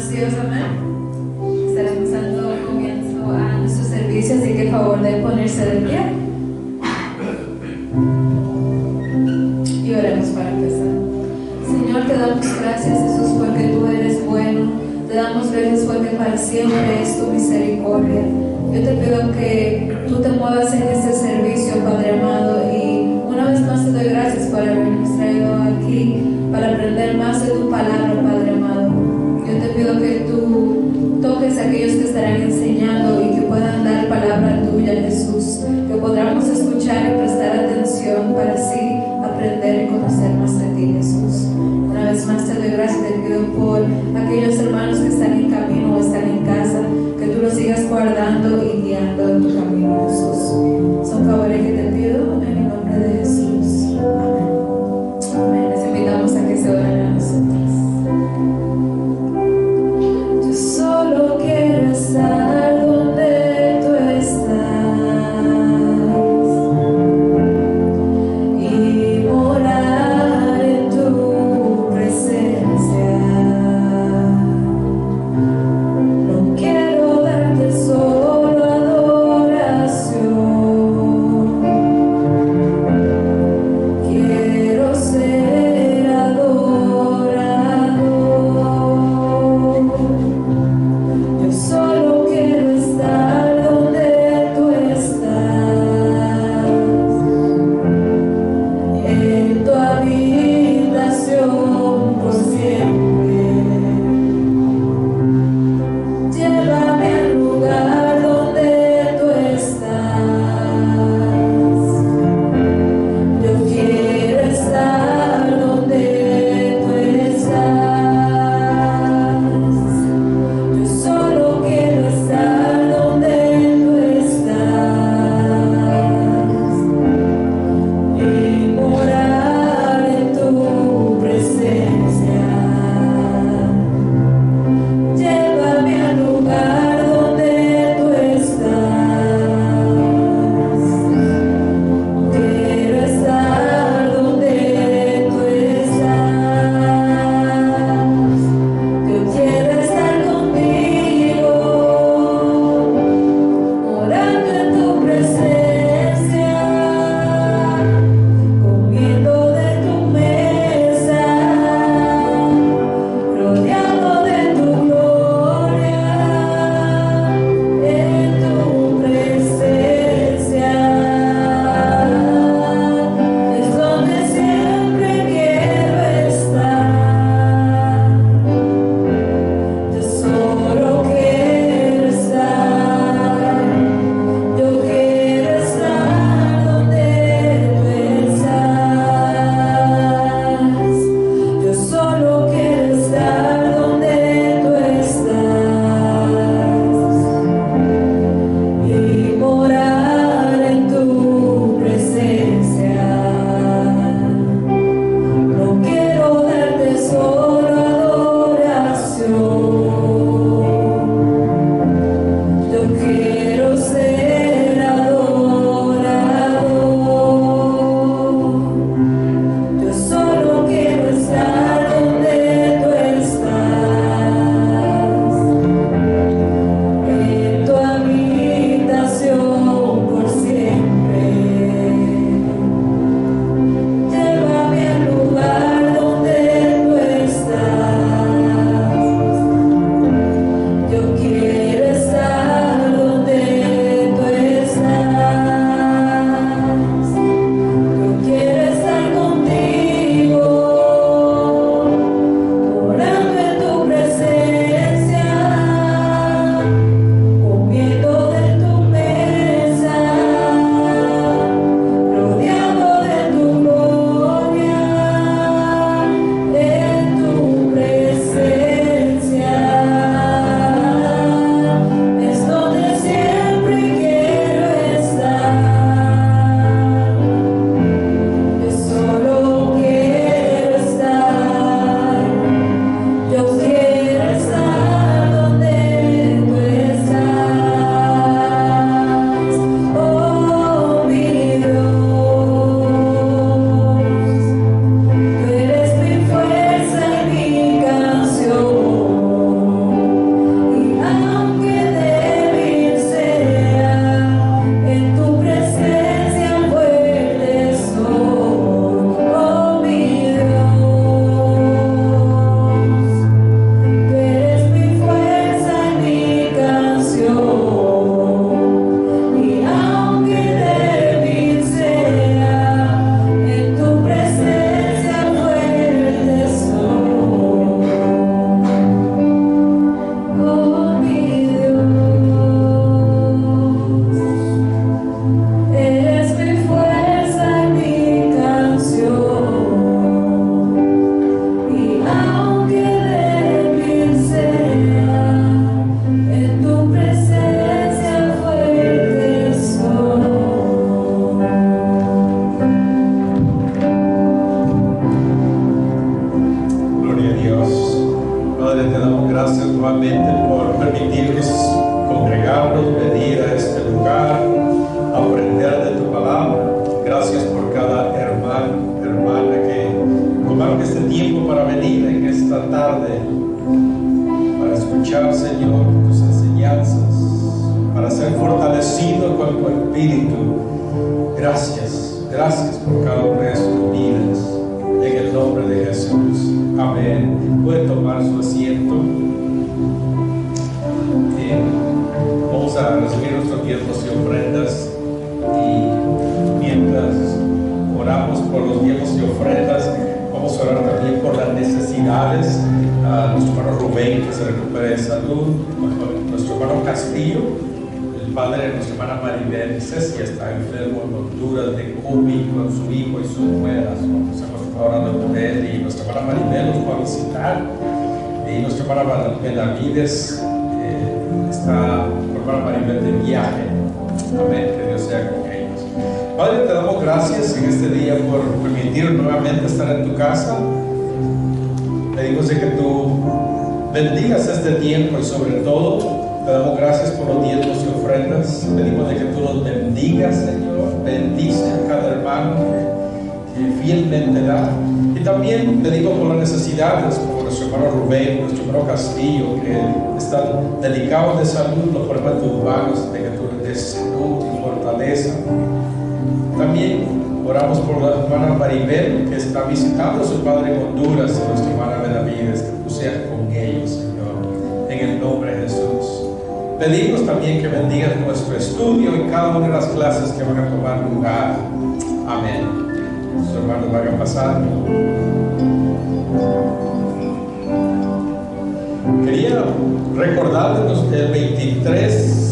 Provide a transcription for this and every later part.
Buenos días, amén. Estaremos dando comienzo a nuestro servicio, así que favor de ponerse de pie. Y oremos para empezar. Señor, te damos gracias, Jesús, porque tú eres bueno. Te damos gracias porque para siempre es tu misericordia. Yo te pido que tú te muevas en este servicio, Padre amado, y una vez más te doy gracias por habernos traído aquí para aprender más de tu palabra, Padre amado. Yo te pido que tú toques a aquellos que estarán enseñando y que puedan dar palabra tuya, Jesús, que podamos escuchar y prestar atención para así aprender y conocer más de ti, Jesús. Una vez más te doy gracias, te pido por aquellos hermanos que están en camino o están en casa, que tú los sigas guardando y guiando en tu camino, Jesús. Son favores que te pido en el nombre de Jesús. Amén. Amén. Les invitamos a que se oren a nosotros. Yo solo quiero estar donde tú estás y morar en tu presencia. esta tarde para escuchar, Señor, tus enseñanzas, para ser fortalecido con tu Espíritu. Gracias, gracias por cada una de sus vidas, en el nombre de Jesús. Amén. Puede tomar su asiento. Vamos a recibir nuestros diezmos y ofrendas, y mientras oramos por los diezmos y ofrendas, vamos a orar también por las necesidades. Nuestro hermano Rubén, que se recupere de salud, nuestro hermano Castillo, el padre de nuestra hermana Maribel Cecia, está enfermo en Honduras de COVID con su hijo y sus nueras. Vamos a estar orando por él, y nuestra hermana Maribel los va a visitar, y nuestra hermana Benavides está por hermana Maribel de viaje. Amén, que Dios sea con ellos. Padre, te damos gracias en este día por permitir nuevamente estar en tu casa. Pedimos de que tú bendigas este tiempo, y sobre todo te damos gracias por los diezmos y ofrendas. Pedimos de que tú los bendigas, Señor. Bendice a cada hermano que fielmente da. Y también pedimos por las necesidades, como nuestro hermano Rubén, nuestro hermano Castillo, que están delicados de salud. Los ponemos en tus manos, de que tú les des salud y fortaleza. También oramos por la hermana Maribel, que está visitando a su padre en Honduras, y nuestra hermana Benavides, que tú seas con ellos, Señor, en el nombre de Jesús. Pedimos también que bendigas nuestro estudio y cada una de las clases que van a tomar lugar. Amén. Nuestros hermanos van a pasar. Quería recordarles el 23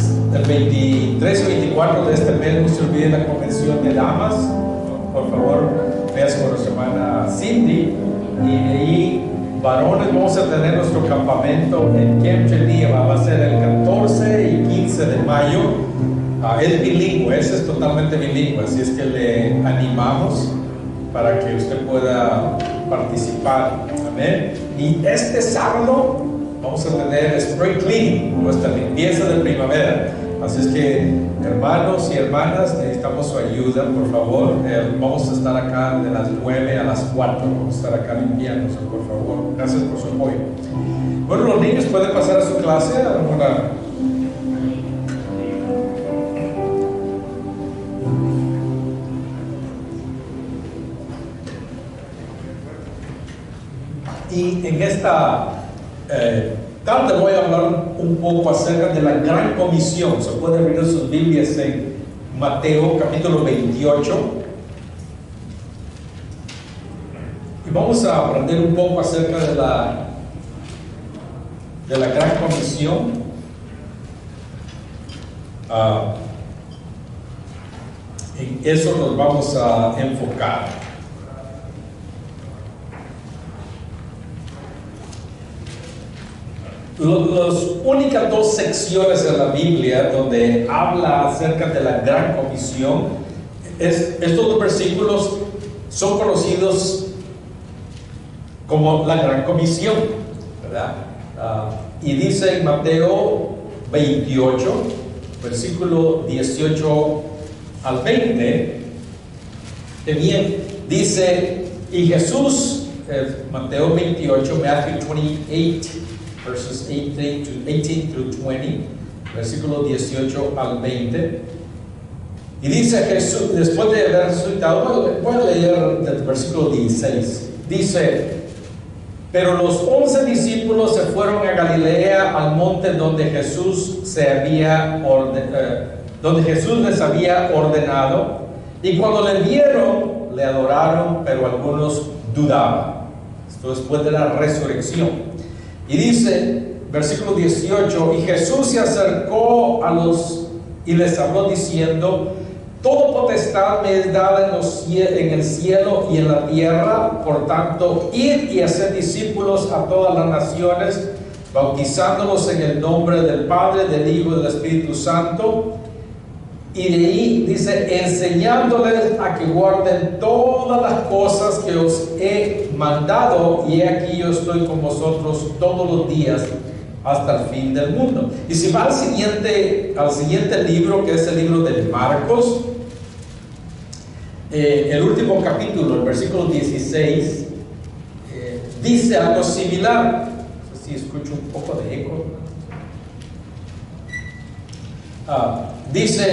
y 24 de este mes, no se olviden la convención de damas. Por favor, veas con nuestra hermana Cindy. Y ahí, varones, vamos a tener nuestro campamento en Camp Geneva. Va a ser el 14 y 15 de mayo. Es bilingüe, ese es totalmente bilingüe, así es que le animamos para que usted pueda participar. Amén. Y este sábado vamos a tener spring cleaning, nuestra limpieza de primavera. Así es que, hermanos y hermanas, necesitamos su ayuda, por favor. Vamos a estar acá de las 9 a las 4. Vamos a estar acá limpiándose, por favor. Gracias por su apoyo. Bueno, los niños pueden pasar a su clase. Y en esta tarde voy a hablar un poco acerca de la Gran Comisión. Se pueden abrir sus Biblias en Mateo capítulo 28. Y vamos a aprender un poco acerca de la Gran Comisión. En eso nos vamos a enfocar. Las únicas dos secciones en la Biblia donde habla acerca de la Gran Comisión, estos dos versículos son conocidos como la Gran Comisión, ¿verdad? Y dice en Mateo 28, versículo 18 al 20, que bien, dice, y Jesús, Mateo 28, Matthew 28, verses 18 through 20, versículo 18 al 20. Y dice Jesús, después de haber resucitado, voy a leer del versículo 16. Dice, pero los 11 discípulos se fueron a Galilea, al monte donde Jesús les había ordenado. Y cuando le vieron, le adoraron, pero algunos dudaban. Esto después de la resurrección. Y dice, versículo 18, y Jesús se acercó a los y les habló diciendo, toda potestad me es dada en el cielo y en la tierra, por tanto, id y haced discípulos a todas las naciones, bautizándolos en el nombre del Padre, del Hijo y del Espíritu Santo. Y de ahí dice, enseñándoles a que guarden todas las cosas que os he mandado, y aquí yo estoy con vosotros todos los días hasta el fin del mundo. Y si va al siguiente libro, que es el libro de Marcos, el último capítulo, el versículo 16, dice algo similar. No sé si escucho un poco de eco. Dice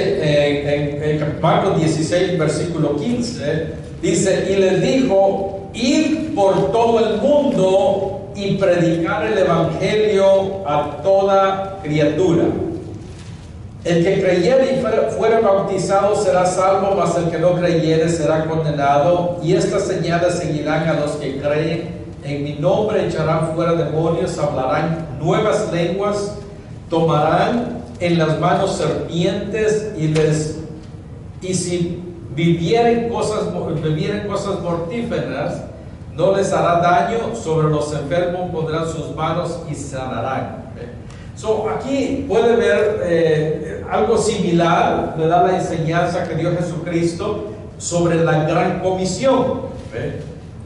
en Marcos 16, versículo 15, dice, y les dijo, id por todo el mundo y predicar el evangelio a toda criatura. El que creyere y fuera bautizado será salvo, mas el que no creyere será condenado. Y estas señales seguirán a los que creen. En mi nombre echarán fuera demonios, hablarán nuevas lenguas, tomarán en las manos serpientes y si bebieren cosas mortíferas, no les hará daño. Sobre los enfermos pondrán sus manos y sanarán. So, aquí puede ver algo similar, ¿verdad? La enseñanza que dio Jesucristo sobre la gran comisión.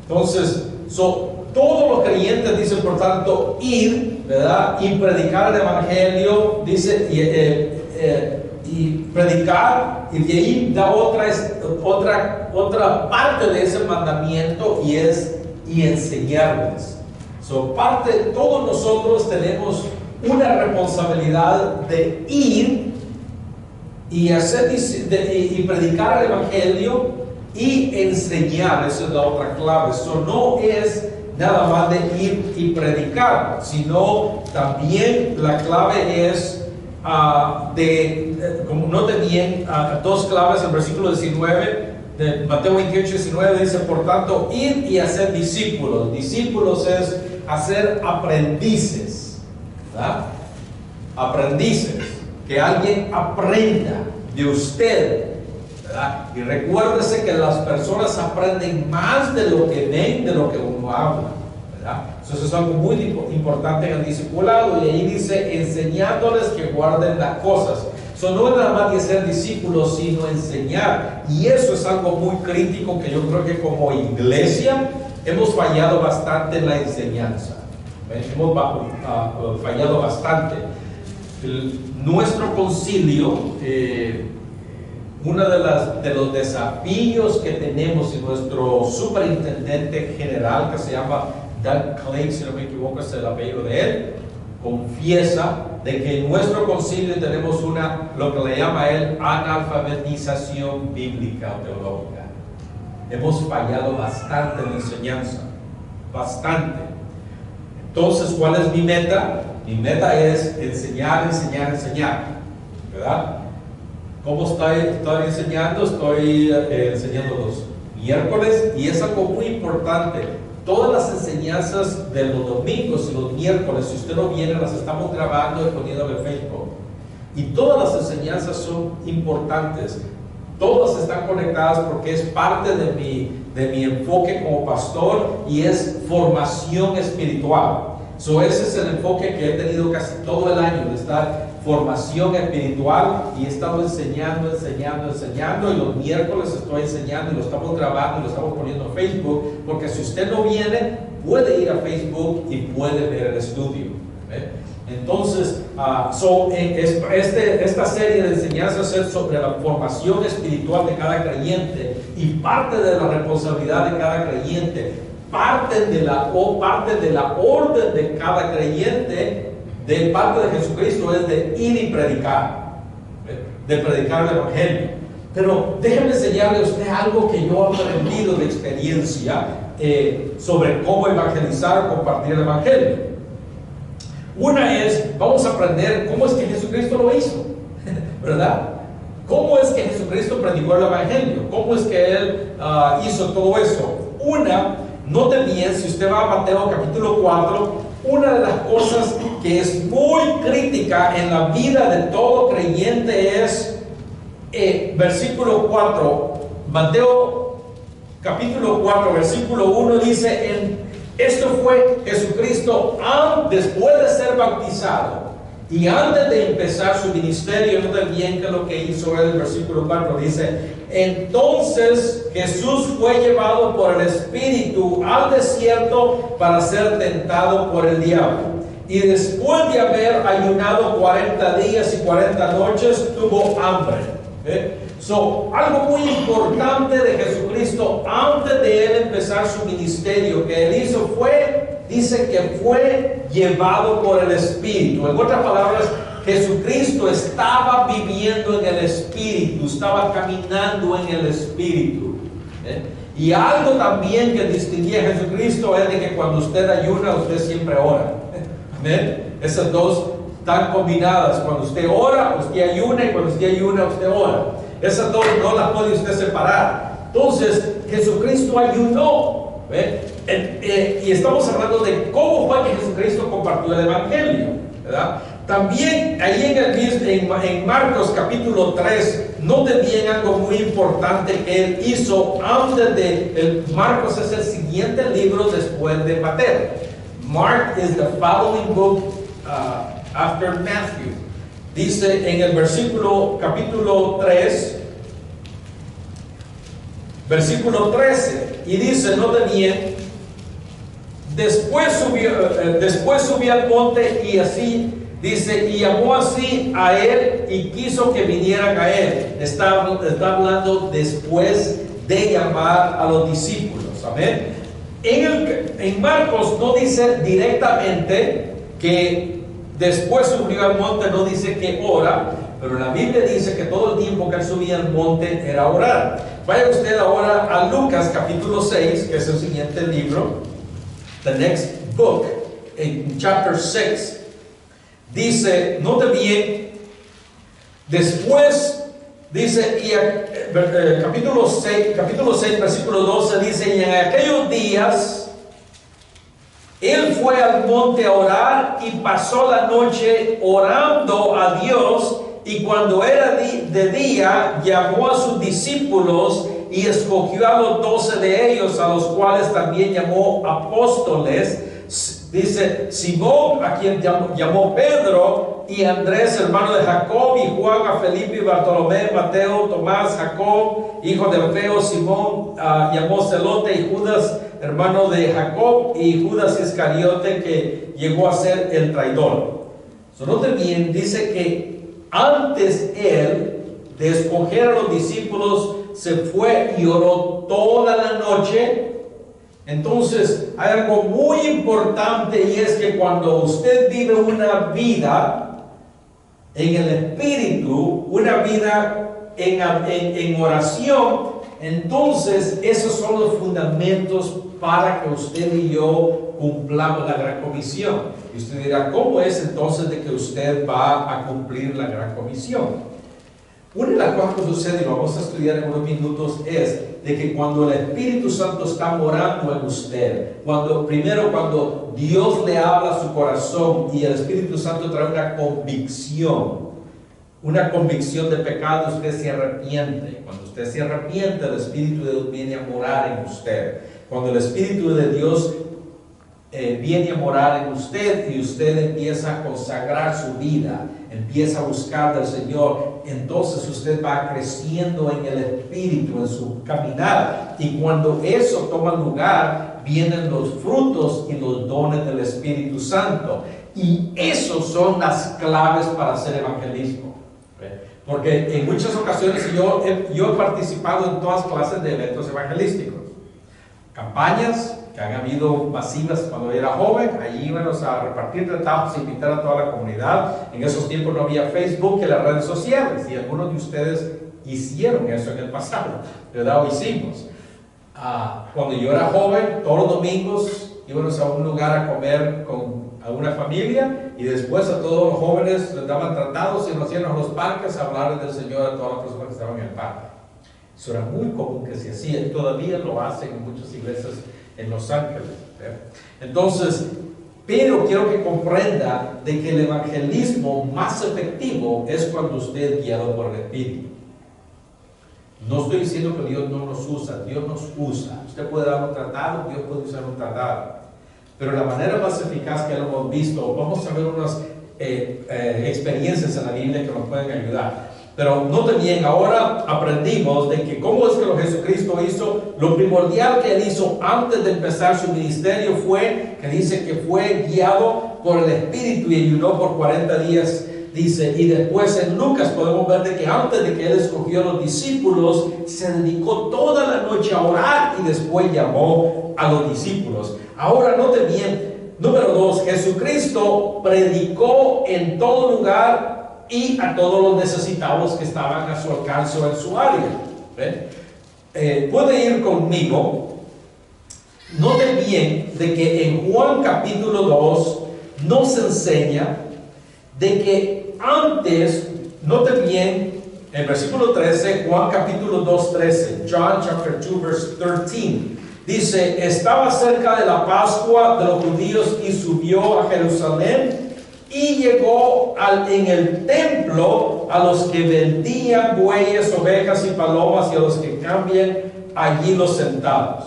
Entonces, todos los creyentes dicen, por tanto, ir, ¿verdad? Y predicar el evangelio, dice, y predicar, y de ahí da otra parte de ese mandamiento, y es y enseñarles. Parte de todos nosotros tenemos una responsabilidad de ir y hacer y predicar el evangelio y enseñar. Esa es la otra clave. No es nada más de ir y predicar, sino también la clave es como note bien, dos claves. El versículo 19 de Mateo 28, 19 dice, por tanto, ir y hacer discípulos. Discípulos es hacer aprendices, ¿verdad? Aprendices, que alguien aprenda de usted, ¿verdad? Y recuérdese que las personas aprenden más de lo que ven, de lo que uno habla, ¿verdad? Eso es algo muy importante en el discipulado. Y ahí dice, enseñándoles que guarden las cosas. No es nada más de ser discípulos, sino enseñar. Y eso es algo muy crítico, que yo creo que como iglesia hemos fallado bastante en la enseñanza. Hemos fallado bastante. Nuestro concilio, uno de los desafíos que tenemos, y nuestro superintendente general, que se llama Doug Clay, si no me equivoco es el apellido de él, confiesa de que en nuestro concilio tenemos lo que le llama él, analfabetización bíblica o teológica. Hemos fallado bastante en la enseñanza, bastante. Entonces, ¿cuál es mi meta? Mi meta es enseñar, ¿verdad? ¿Cómo estoy enseñando? Estoy enseñando los miércoles, y es algo muy importante. Todas las enseñanzas de los domingos y los miércoles, si usted no viene, las estamos grabando y poniendo en Facebook. Y todas las enseñanzas son importantes. Todas están conectadas porque es parte de mi enfoque como pastor, y es formación espiritual. Ese es el enfoque que he tenido casi todo el año, de estar formación espiritual, y he estado enseñando, y los miércoles estoy enseñando, y lo estamos grabando y lo estamos poniendo en Facebook, porque si usted no viene, puede ir a Facebook y puede ver el estudio. Entonces, esta serie de enseñanzas es sobre la formación espiritual de cada creyente, y parte de la responsabilidad de cada creyente, parte de la orden de cada creyente, de parte de Jesucristo, es de ir y predicar, de predicar el evangelio. Pero déjeme enseñarle a usted algo que yo he aprendido de experiencia sobre cómo evangelizar o compartir el evangelio. Una es, vamos a aprender cómo es que Jesucristo lo hizo, ¿verdad? ¿Cómo es que Jesucristo predicó el evangelio? ¿Cómo es que Él hizo todo eso? Note bien, si usted va a Mateo capítulo 4, una de las cosas que es muy crítica en la vida de todo creyente es versículo 4. Mateo capítulo 4, versículo 1 dice, esto fue Jesucristo después de ser bautizado y antes de empezar su ministerio. Note bien que lo que hizo él. El versículo 4 dice, entonces Jesús fue llevado por el Espíritu al desierto para ser tentado por el diablo, y después de haber ayunado 40 días y 40 noches tuvo hambre. Algo muy importante de Jesucristo antes de él empezar su ministerio que él hizo fue Dice que fue llevado por el Espíritu. En otras palabras, Jesucristo estaba viviendo en el Espíritu, estaba caminando en el Espíritu. Y algo también que distinguía a Jesucristo es de que cuando usted ayuna, usted siempre ora. Esas dos están combinadas. Cuando usted ora, usted ayuna, y cuando usted ayuna, usted ora. Esas dos no las puede usted separar. Entonces, Jesucristo ayunó. Y estamos hablando de cómo fue que Jesucristo compartió el Evangelio, ¿verdad? También ahí en Marcos capítulo 3, noten bien algo muy importante que él hizo antes de... Marcos es el siguiente libro después de Mateo. Mark is the following book after Matthew. Dice en el capítulo 3, versículo 13, y dice, noten bien, después subió al monte y así, dice, y llamó así a él y quiso que vinieran a él. Está hablando después de llamar a los discípulos. Amén. En Marcos no dice directamente que después subió al monte, no dice que ora, pero la Biblia dice que todo el tiempo que él subía al monte era orar. Vaya usted ahora a Lucas capítulo 6, que es el siguiente libro, the next book, en chapter 6. Dice, note bien, después dice, capítulo 6, versículo 12, dice, y en aquellos días él fue al monte a orar y pasó la noche orando a Dios, y cuando era de día llamó a sus discípulos y escogió a los 12 de ellos, a los cuales también llamó apóstoles. Dice, Simón, a quien llamó Pedro, y Andrés, hermano de Jacob, y Juan, a Felipe, y Bartolomé, Mateo, Tomás, Jacob, hijo de Alfeo, Simón, llamó Celote, y Judas, hermano de Jacob, y Judas Iscariote, que llegó a ser el traidor. Noten bien, dice que antes él de escoger a los discípulos, se fue y oró toda la noche. Entonces hay algo muy importante, y es que cuando usted vive una vida en el Espíritu, una vida en oración, entonces esos son los fundamentos para que usted y yo cumplamos la gran comisión. Y usted dirá, ¿cómo es entonces de que usted va a cumplir la gran comisión? Una de las cosas que sucede, y lo vamos a estudiar en unos minutos, es de que cuando el Espíritu Santo está morando en usted, cuando Dios le habla a su corazón y el Espíritu Santo trae una convicción de pecado, usted se arrepiente. Cuando usted se arrepiente, el Espíritu de Dios viene a morar en usted. Cuando el Espíritu de Dios viene a morar en usted y usted empieza a consagrar su vida, empieza a buscar del Señor, entonces usted va creciendo en el Espíritu, en su caminar, y cuando eso toma lugar, vienen los frutos y los dones del Espíritu Santo, y esos son las claves para hacer evangelismo. Porque en muchas ocasiones yo he participado en todas clases de eventos evangelísticos, campañas que han habido masivas cuando era joven. Allí íbamos a repartir tratados, invitar a toda la comunidad. En esos tiempos no había Facebook y las redes sociales, y algunos de ustedes hicieron eso en el pasado, ¿verdad? O hicimos. Cuando yo era joven, todos los domingos íbamos a un lugar a comer con alguna familia, y después a todos los jóvenes les daban tratados y nos íbamos a los parques a hablar del Señor a todas las personas que estaban en el parque. Eso era muy común que se hacía, y todavía lo hacen en muchas iglesias en Los Ángeles. Entonces, pero quiero que comprenda de que el evangelismo más efectivo es cuando usted es guiado por el Espíritu. No estoy diciendo que Dios no nos usa, Dios nos usa. Usted puede dar un tratado, Dios puede usar un tratado. Pero la manera más eficaz que lo hemos visto, vamos a ver unas experiencias en la Biblia que nos pueden ayudar. Pero noten bien, ahora aprendimos de que cómo es que lo Jesucristo hizo. Lo primordial que él hizo antes de empezar su ministerio fue, que dice que fue guiado por el Espíritu y ayunó por 40 días, dice. Y después en Lucas podemos ver de que antes de que él escogió a los discípulos, se dedicó toda la noche a orar y después llamó a los discípulos. Ahora noten bien, número 2, Jesucristo predicó en todo lugar y a todos los necesitados que estaban a su alcance o en su área. Puede ir conmigo. Note bien de que en Juan capítulo 2 nos enseña de que antes, note bien, en versículo 13, Juan capítulo 2, 13, John chapter 2, verse 13, dice, estaba cerca de la Pascua de los judíos y subió a Jerusalén y llegó en el templo a los que vendían bueyes, ovejas y palomas y a los que cambian allí los centavos.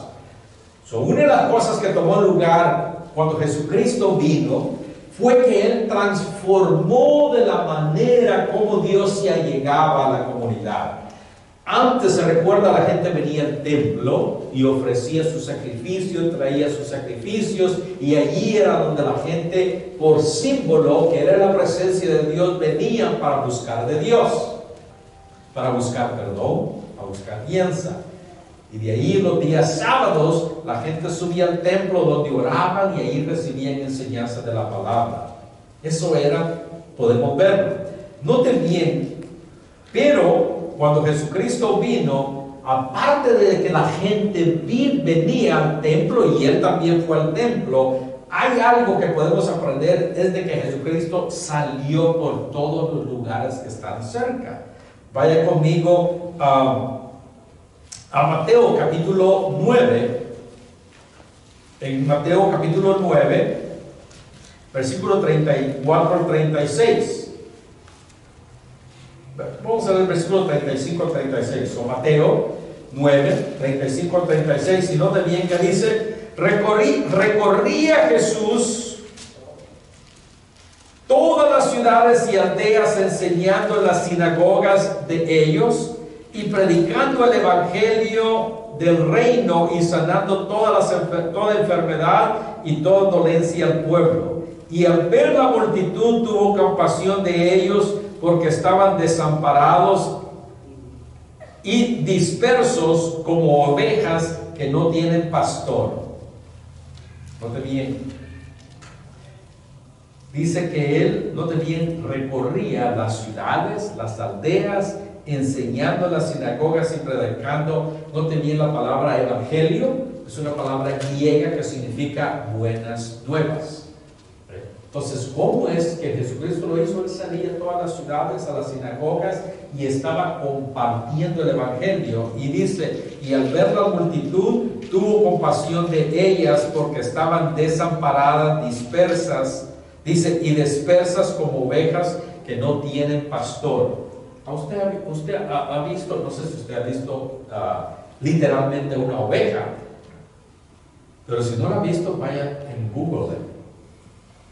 Una de las cosas que tomó lugar cuando Jesucristo vino fue que Él transformó de la manera como Dios se allegaba a la comunidad. Antes, se recuerda, la gente venía al templo y ofrecía sus sacrificios, traía sus sacrificios, y allí era donde la gente, por símbolo, que era la presencia de Dios, venían para buscar de Dios, para buscar perdón, para buscar alianza. Y de ahí los días sábados la gente subía al templo donde oraban y ahí recibían enseñanza de la palabra. Eso era, podemos verlo. Noten bien, pero cuando Jesucristo vino, aparte de que la gente venía al templo y Él también fue al templo, hay algo que podemos aprender, es de que Jesucristo salió por todos los lugares que están cerca. Vaya conmigo a Mateo capítulo 9, en Mateo capítulo 9, versículo 34 al 36. Vamos a ver el versículo 35 al 36. O Mateo 9, 35 al 36. Y note bien que dice, recorría Jesús todas las ciudades y aldeas enseñando en las sinagogas de ellos y predicando el evangelio del reino y sanando toda enfermedad y toda dolencia al pueblo. Y al ver la multitud tuvo compasión de ellos porque estaban desamparados y dispersos como ovejas que no tienen pastor. Note bien. Dice que Él, note bien, recorría las ciudades, las aldeas, enseñando en las sinagogas y predicando. Note bien la palabra evangelio, es una palabra griega que significa buenas nuevas. Entonces, ¿cómo es que Jesucristo lo hizo? Él salía a todas las ciudades, a las sinagogas, y estaba compartiendo el evangelio. Y dice, y al ver la multitud, tuvo compasión de ellas porque estaban desamparadas, dispersas, dice, y dispersas como ovejas que no tienen pastor. Usted ha visto, no sé si usted ha visto literalmente una oveja, pero si no la ha visto, vaya en Google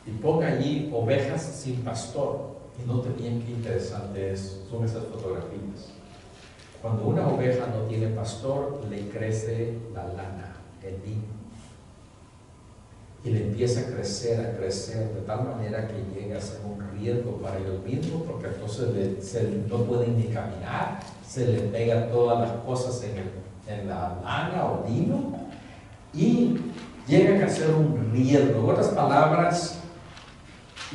y ponga allí ovejas sin pastor y note bien qué interesante son esas fotografías. Cuando una oveja no tiene pastor, le crece la lana, el lino, y le empieza a crecer de tal manera que llega a ser un riesgo para ellos mismos, porque entonces no pueden ni caminar, se le pegan todas las cosas en la lana o lino y llegan a ser un riesgo. En otras palabras,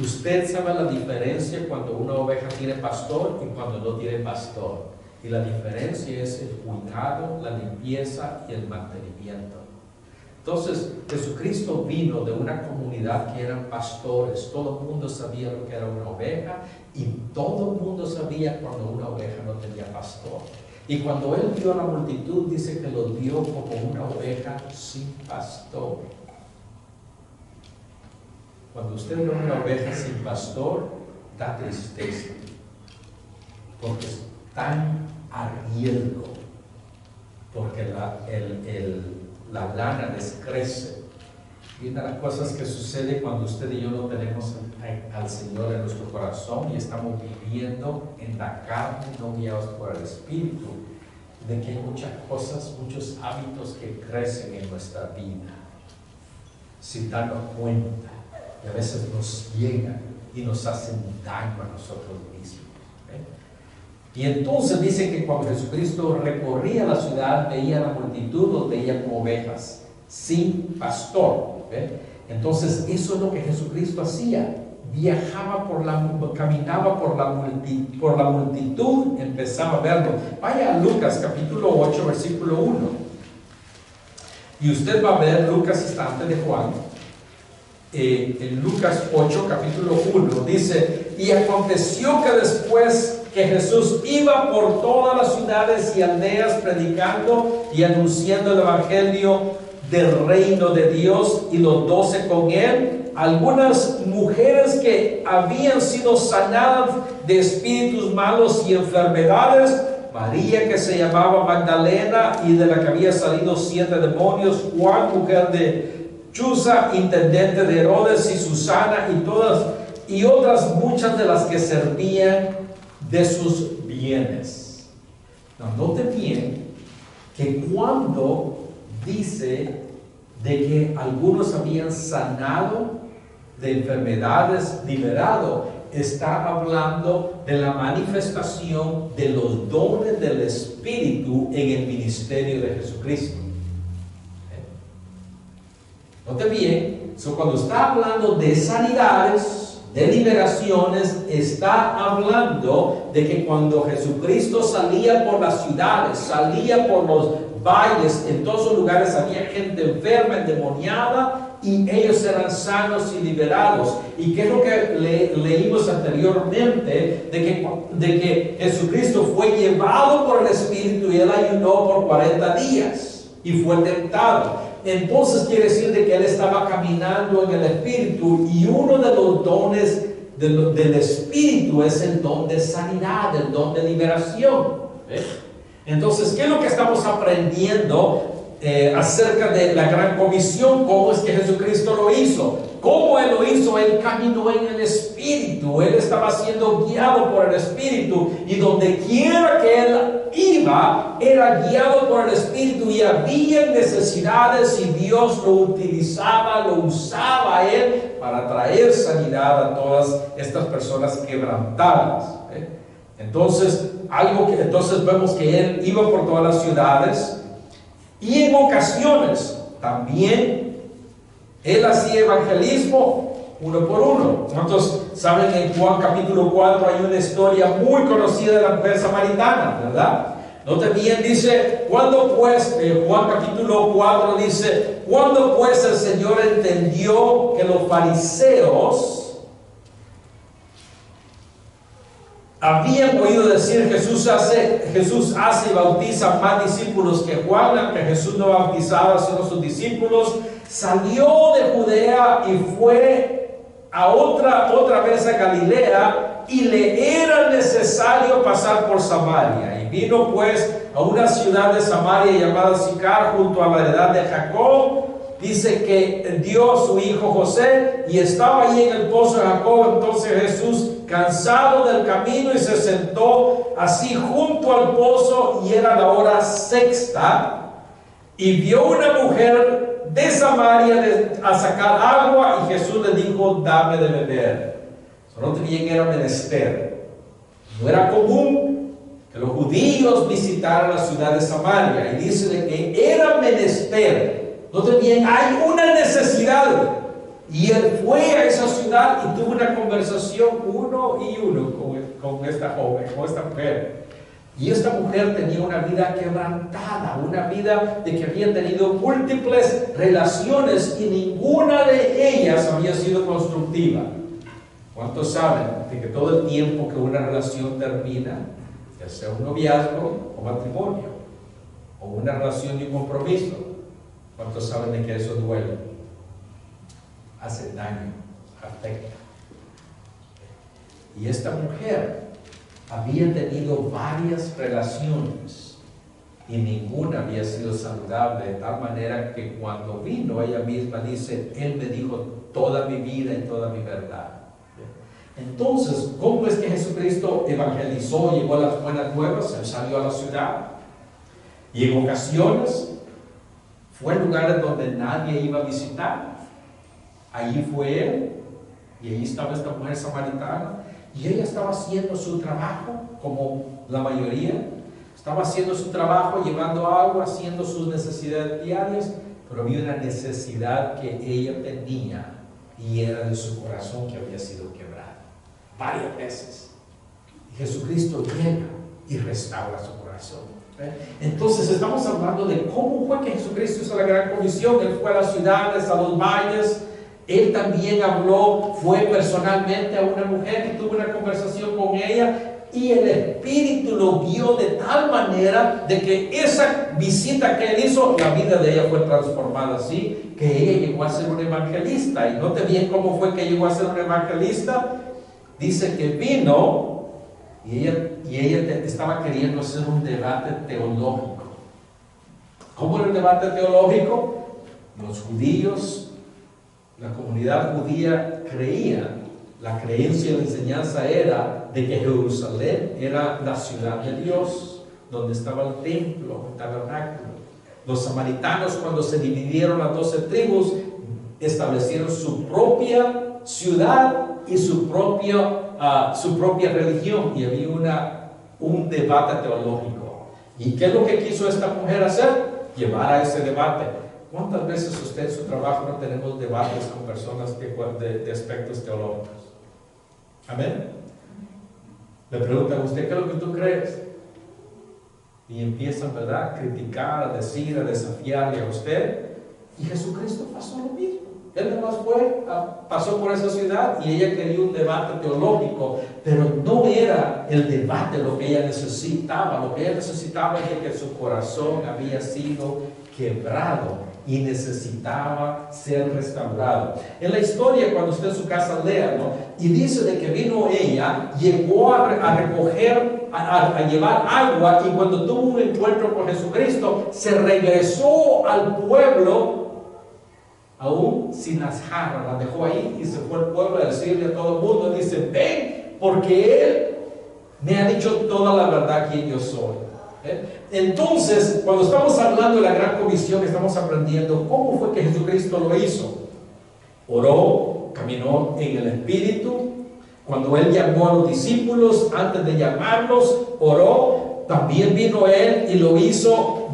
usted sabe la diferencia cuando una oveja tiene pastor y cuando no tiene pastor, y la diferencia es el cuidado, la limpieza y el mantenimiento. Entonces, Jesucristo vino de una comunidad que eran pastores. Todo el mundo sabía lo que era una oveja y todo el mundo sabía cuando una oveja no tenía pastor. Y cuando Él vio a la multitud, dice que los vio como una oveja sin pastor. Cuando usted ve una oveja sin pastor, da tristeza, porque están a riesgo, porque la lana les crece. Y una de las cosas que sucede cuando usted y yo no tenemos al Señor en nuestro corazón y estamos viviendo en la carne, no guiados por el Espíritu, de que hay muchas cosas, muchos hábitos que crecen en nuestra vida sin darnos cuenta, y a veces nos llegan y nos hacen daño a nosotros mismos. Y entonces dice que cuando Jesucristo recorría la ciudad, veía la multitud, los veía como ovejas sin pastor. Entonces, eso es lo que Jesucristo hacía. Caminaba por la multitud, empezaba a verlo. Vaya a Lucas capítulo 8, versículo 1. Y usted va a ver, Lucas está antes de Juan. En Lucas 8, capítulo 1, dice: y aconteció que después que Jesús iba por todas las ciudades y aldeas predicando y anunciando el evangelio del reino de Dios, y los 12 con él, algunas mujeres que habían sido sanadas de espíritus malos y enfermedades, María, que se llamaba Magdalena y de la que había salido 7 demonios, Juan, mujer de Chuza, intendente de Herodes, y Susana, y otras muchas de las que servían de sus bienes. Note bien que cuando dice de que algunos habían sanado de enfermedades, liberado, está hablando de la manifestación de los dones del Espíritu en el ministerio de Jesucristo. Note bien, cuando está hablando de sanidades, de liberaciones, está hablando de que cuando Jesucristo salía por las ciudades, salía por los valles, en todos los lugares había gente enferma, endemoniada, y ellos eran sanos y liberados. ¿Y qué es lo que leímos anteriormente? De que Jesucristo fue llevado por el Espíritu y él ayunó por 40 días y fue tentado. Entonces quiere decir de que él estaba caminando en el Espíritu, y uno de los dones del Espíritu es el don de sanidad, el don de liberación. Entonces, ¿qué es lo que estamos aprendiendo acerca de la gran comisión? ¿Cómo es que Jesucristo lo hizo? ¿Cómo él lo hizo? Él caminó en el Espíritu, él estaba siendo guiado por el Espíritu, y donde quiera que él iba, era guiado por el Espíritu, y había necesidades, y Dios lo utilizaba, lo usaba a él para traer sanidad a todas estas personas quebrantadas. Entonces vemos que él iba por todas las ciudades, y en ocasiones también él hacía evangelismo uno por uno. ¿Cuántos saben? En Juan capítulo 4 hay una historia muy conocida de la mujer samaritana, ¿verdad? Note bien, dice, cuando pues, Juan capítulo 4 dice: cuando pues el Señor entendió que los fariseos habían oído decir Jesús hace y bautiza más discípulos que Juan, aunque Jesús no bautizaba sino sus discípulos, salió de Judea y fue a otra vez a Galilea, y le era necesario pasar por Samaria. Y vino pues a una ciudad de Samaria llamada Sicar, junto a la heredad de Jacob. Dice que dio su hijo José, y estaba allí en el pozo de Jacob. Entonces Jesús, cansado del camino, y se sentó así junto al pozo, y era la hora sexta, y vio una mujer de Samaria a sacar agua, y Jesús le dijo: dame de beber. Solo también era menester. No era común que los judíos visitaran la ciudad de Samaria, y dice de que era menester. Entonces bien, hay una necesidad, y él fue a esa ciudad y tuvo una conversación uno con esta joven, con esta mujer. Y esta mujer tenía una vida quebrantada, una vida de que había tenido múltiples relaciones, y ninguna de ellas había sido constructiva. ¿Cuántos saben de que todo el tiempo que una relación termina, ya sea un noviazgo o matrimonio, o una relación de un compromiso, ¿cuántos saben de que eso duele? Hace daño, afecta. Y esta mujer había tenido varias relaciones, y ninguna había sido saludable, de tal manera que cuando vino, ella misma dice: él me dijo toda mi vida y toda mi verdad. Entonces, ¿cómo es que Jesucristo evangelizó, llevó las buenas nuevas? Él salió a la ciudad, y en ocasiones fue en lugares donde nadie iba a visitar. Allí fue él, y allí estaba esta mujer samaritana, y ella estaba haciendo su trabajo, como la mayoría. Estaba haciendo su trabajo, llevando agua, haciendo sus necesidades diarias, pero había una necesidad que ella tenía y era de su corazón que había sido quebrado varias veces. Y Jesucristo llega y restaura su corazón. Entonces estamos hablando de cómo fue que Jesucristo hizo la gran comisión. Él fue a las ciudades, a los valles. Él también habló, fue personalmente a una mujer y tuvo una conversación con ella. Y el Espíritu lo guió de tal manera de que esa visita que él hizo, la vida de ella fue transformada así, que ella llegó a ser una evangelista. Y note bien cómo fue que llegó a ser una evangelista. Dice que vino y ella estaba queriendo hacer un debate teológico. ¿Cómo era el debate teológico? Los judíos, la comunidad judía creía, la creencia y la enseñanza era de que Jerusalén era la ciudad de Dios, donde estaba el templo, el tabernáculo. Los samaritanos, cuando se dividieron las 12 tribus, establecieron su propia ciudad y su propia religión, y había un debate teológico. ¿Y qué es lo que quiso esta mujer hacer? Llevar a ese debate. ¿Cuántas veces usted en su trabajo no tenemos debates con personas de aspectos teológicos? Amén. Le preguntan a usted, ¿qué es lo que tú crees? Y empiezan, ¿verdad?, a criticar, a decir, a desafiarle a usted. Y Jesucristo pasó lo mismo. Él nomás pasó por esa ciudad y ella quería un debate teológico, pero no era el debate lo que ella necesitaba. Lo que ella necesitaba es que su corazón había sido quebrado y necesitaba ser restaurado. En la historia, cuando usted en su casa lea, ¿no?, y dice de que vino ella, llegó a recoger, a llevar agua, y cuando tuvo un encuentro con Jesucristo, se regresó al pueblo aún sin las jarras, las dejó ahí y se fue al pueblo a decirle a todo el mundo, dice, ven, porque Él me ha dicho toda la verdad quién yo soy. Entonces, cuando estamos hablando de la gran comisión, estamos aprendiendo cómo fue que Jesucristo lo hizo. Oró, caminó en el Espíritu. Cuando Él llamó a los discípulos, antes de llamarlos, oró. También vino Él y lo hizo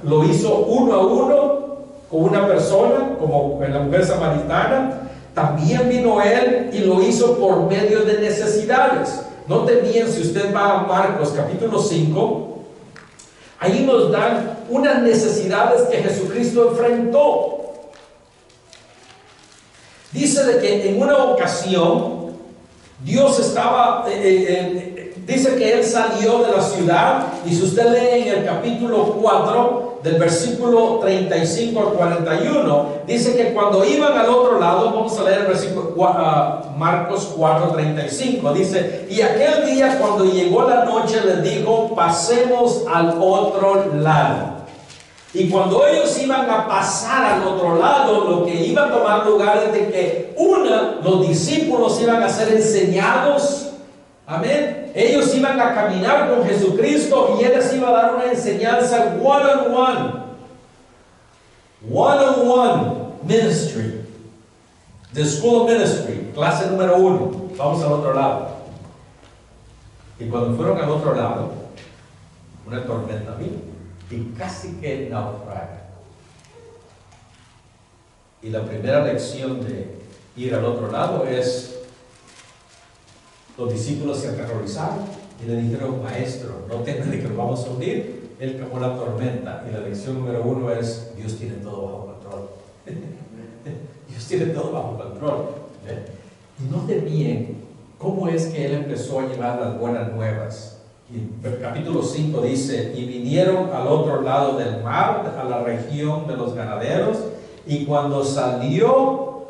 lo hizo uno a uno con una persona, como en la mujer samaritana. También vino Él y lo hizo por medio de necesidades. Note bien, si usted va a Marcos capítulo 5, ahí nos dan unas necesidades que Jesucristo enfrentó. Dice de que en una ocasión Dios estaba, dice que Él salió de la ciudad, y si usted lee en el capítulo 4, del versículo 35 al 41, dice que cuando iban al otro lado, vamos a leer el versículo Marcos 4:35, dice, y aquel día cuando llegó la noche les dijo, pasemos al otro lado. Y cuando ellos iban a pasar al otro lado, lo que iba a tomar lugar es de que los discípulos iban a ser enseñados. Amén. Ellos iban a caminar con Jesucristo y Él les iba a dar una enseñanza one-on-one ministry. The School of Ministry, clase número 1. Vamos al otro lado. Y cuando fueron al otro lado, una tormenta vino y casi que naufragan. Y la primera lección de ir al otro lado es, los discípulos se aterrorizaron y le dijeron, maestro, no temas de que nos vamos a hundir. Él calmó la tormenta. Y la lección número 1 es, Dios tiene todo bajo control. Dios tiene todo bajo control. Y note bien cómo es que Él empezó a llevar las buenas nuevas. Y el capítulo 5 dice, y vinieron al otro lado del mar, a la región de los ganaderos, y cuando salió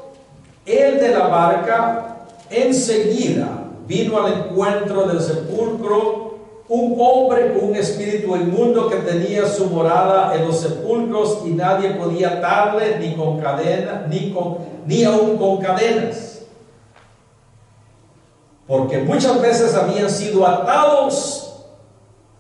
Él de la barca, enseguida vino al encuentro del sepulcro un hombre con un espíritu inmundo que tenía su morada en los sepulcros, y nadie podía atarle ni con cadena, ni aún con cadenas, porque muchas veces habían sido atados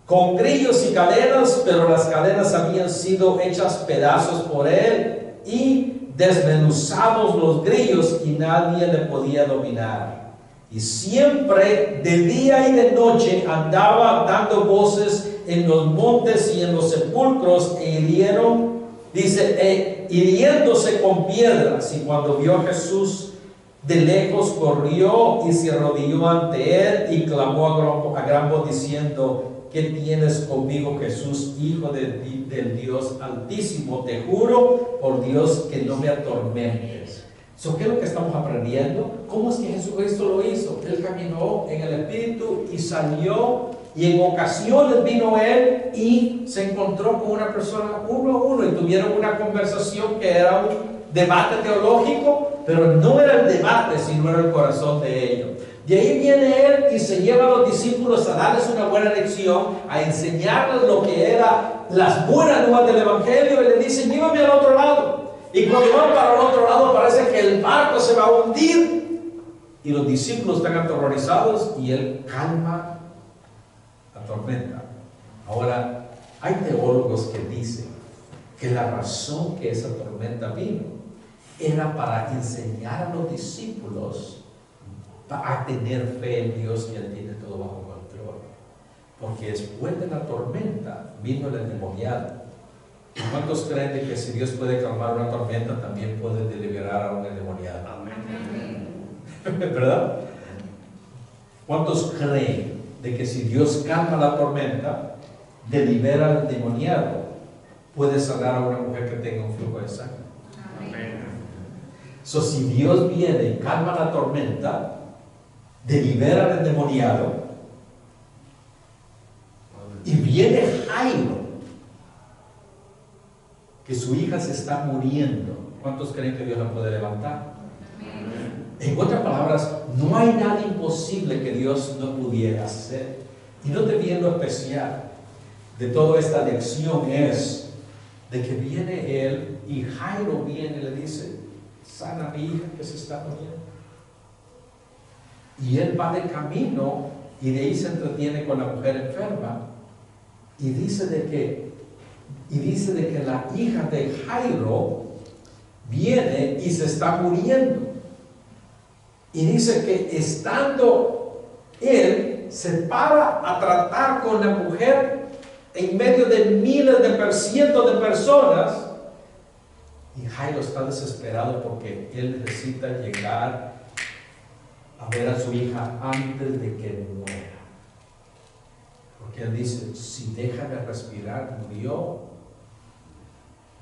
con grillos y cadenas, pero las cadenas habían sido hechas pedazos por él y desmenuzados los grillos, y nadie le podía dominar. Y siempre de día y de noche andaba dando voces en los montes y en los sepulcros, e hirieron Dice, hiriéndose con piedras, y cuando vio a Jesús de lejos, corrió y se arrodilló ante él y clamó a gran voz diciendo: ¿qué tienes conmigo, Jesús, Hijo del Dios Altísimo? Te juro por Dios que no me atormentes. ¿Qué es lo que estamos aprendiendo? ¿Cómo es que Jesucristo lo hizo? Él caminó en el Espíritu y salió, y en ocasiones vino él y se encontró con una persona uno a uno y tuvieron una conversación que era un debate teológico, pero no era el debate, sino era el corazón de ellos. De ahí viene él y se lleva a los discípulos a darles una buena lección, a enseñarles lo que era las buenas nuevas del Evangelio, y le dice: llévame al otro lado. Y cuando van para el otro lado parece que el barco se va a hundir y los discípulos están aterrorizados y él calma la tormenta. Ahora, hay teólogos que dicen que la razón que esa tormenta vino era para enseñar a los discípulos a tener fe en Dios, que Él tiene todo bajo control. Porque después de la tormenta vino el endemoniado. ¿Cuántos creen de que si Dios puede calmar una tormenta, también puede liberar a un endemoniado? ¿Verdad? ¿Cuántos creen de que si Dios calma la tormenta, libera al endemoniado, puede sanar a una mujer que tenga un flujo de sangre? Si Dios viene y calma la tormenta, libera al endemoniado, y viene Jairo, que su hija se está muriendo, ¿cuántos creen que Dios la puede levantar? En otras palabras, no hay nada imposible que Dios no pudiera hacer. Y no te viene lo especial de toda esta lección es de que viene él y Jairo viene y le dice: sana a mi hija que se está muriendo. Y él va de camino y de ahí se entretiene con la mujer enferma y dice de que la hija de Jairo viene y se está muriendo. Y dice que estando él se para a tratar con la mujer en medio de miles de cientos de personas, y Jairo está desesperado porque él necesita llegar a ver a su hija antes de que muera. Porque él dice: si deja de respirar, murió,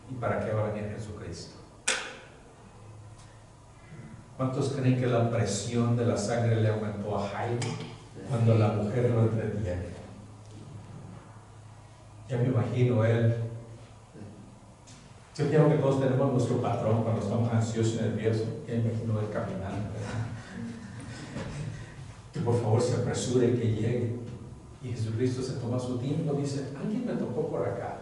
¿y para qué va a venir Jesucristo? ¿Cuántos creen que la presión de la sangre le aumentó a Jairo cuando la mujer lo entretiene? Ya me imagino él. Yo creo que todos tenemos nuestro patrón cuando estamos ansiosos y nerviosos. Ya me imagino él caminando, ¿verdad? Que por favor se apresure, que llegue. Y Jesucristo se toma su tiempo y dice: alguien me tocó por acá.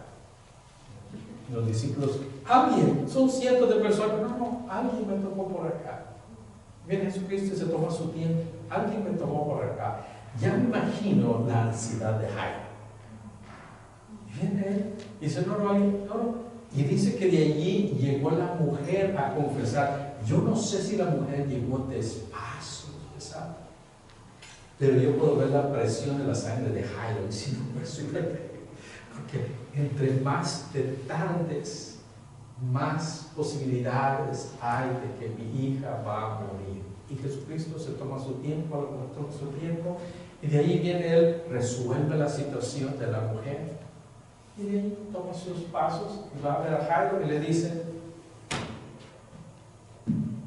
Y los discípulos: alguien, son cientos de personas. No, alguien me tocó por acá. Viene Jesucristo y se toma su tiempo. Alguien me tomó por acá. Ya me imagino la ansiedad de Jairo. Viene él y dice: no. Y dice que de allí llegó la mujer a confesar. Yo no sé si la mujer llegó despacio, ¿sabes? Pero yo puedo ver la presión de la sangre de Jairo diciendo: porque entre más te tardes, más posibilidades hay de que mi hija va a morir. Y Jesucristo se toma su tiempo, y de ahí viene él, resuelve la situación de la mujer, y de ahí toma sus pasos y va a ver a Jairo y le dice: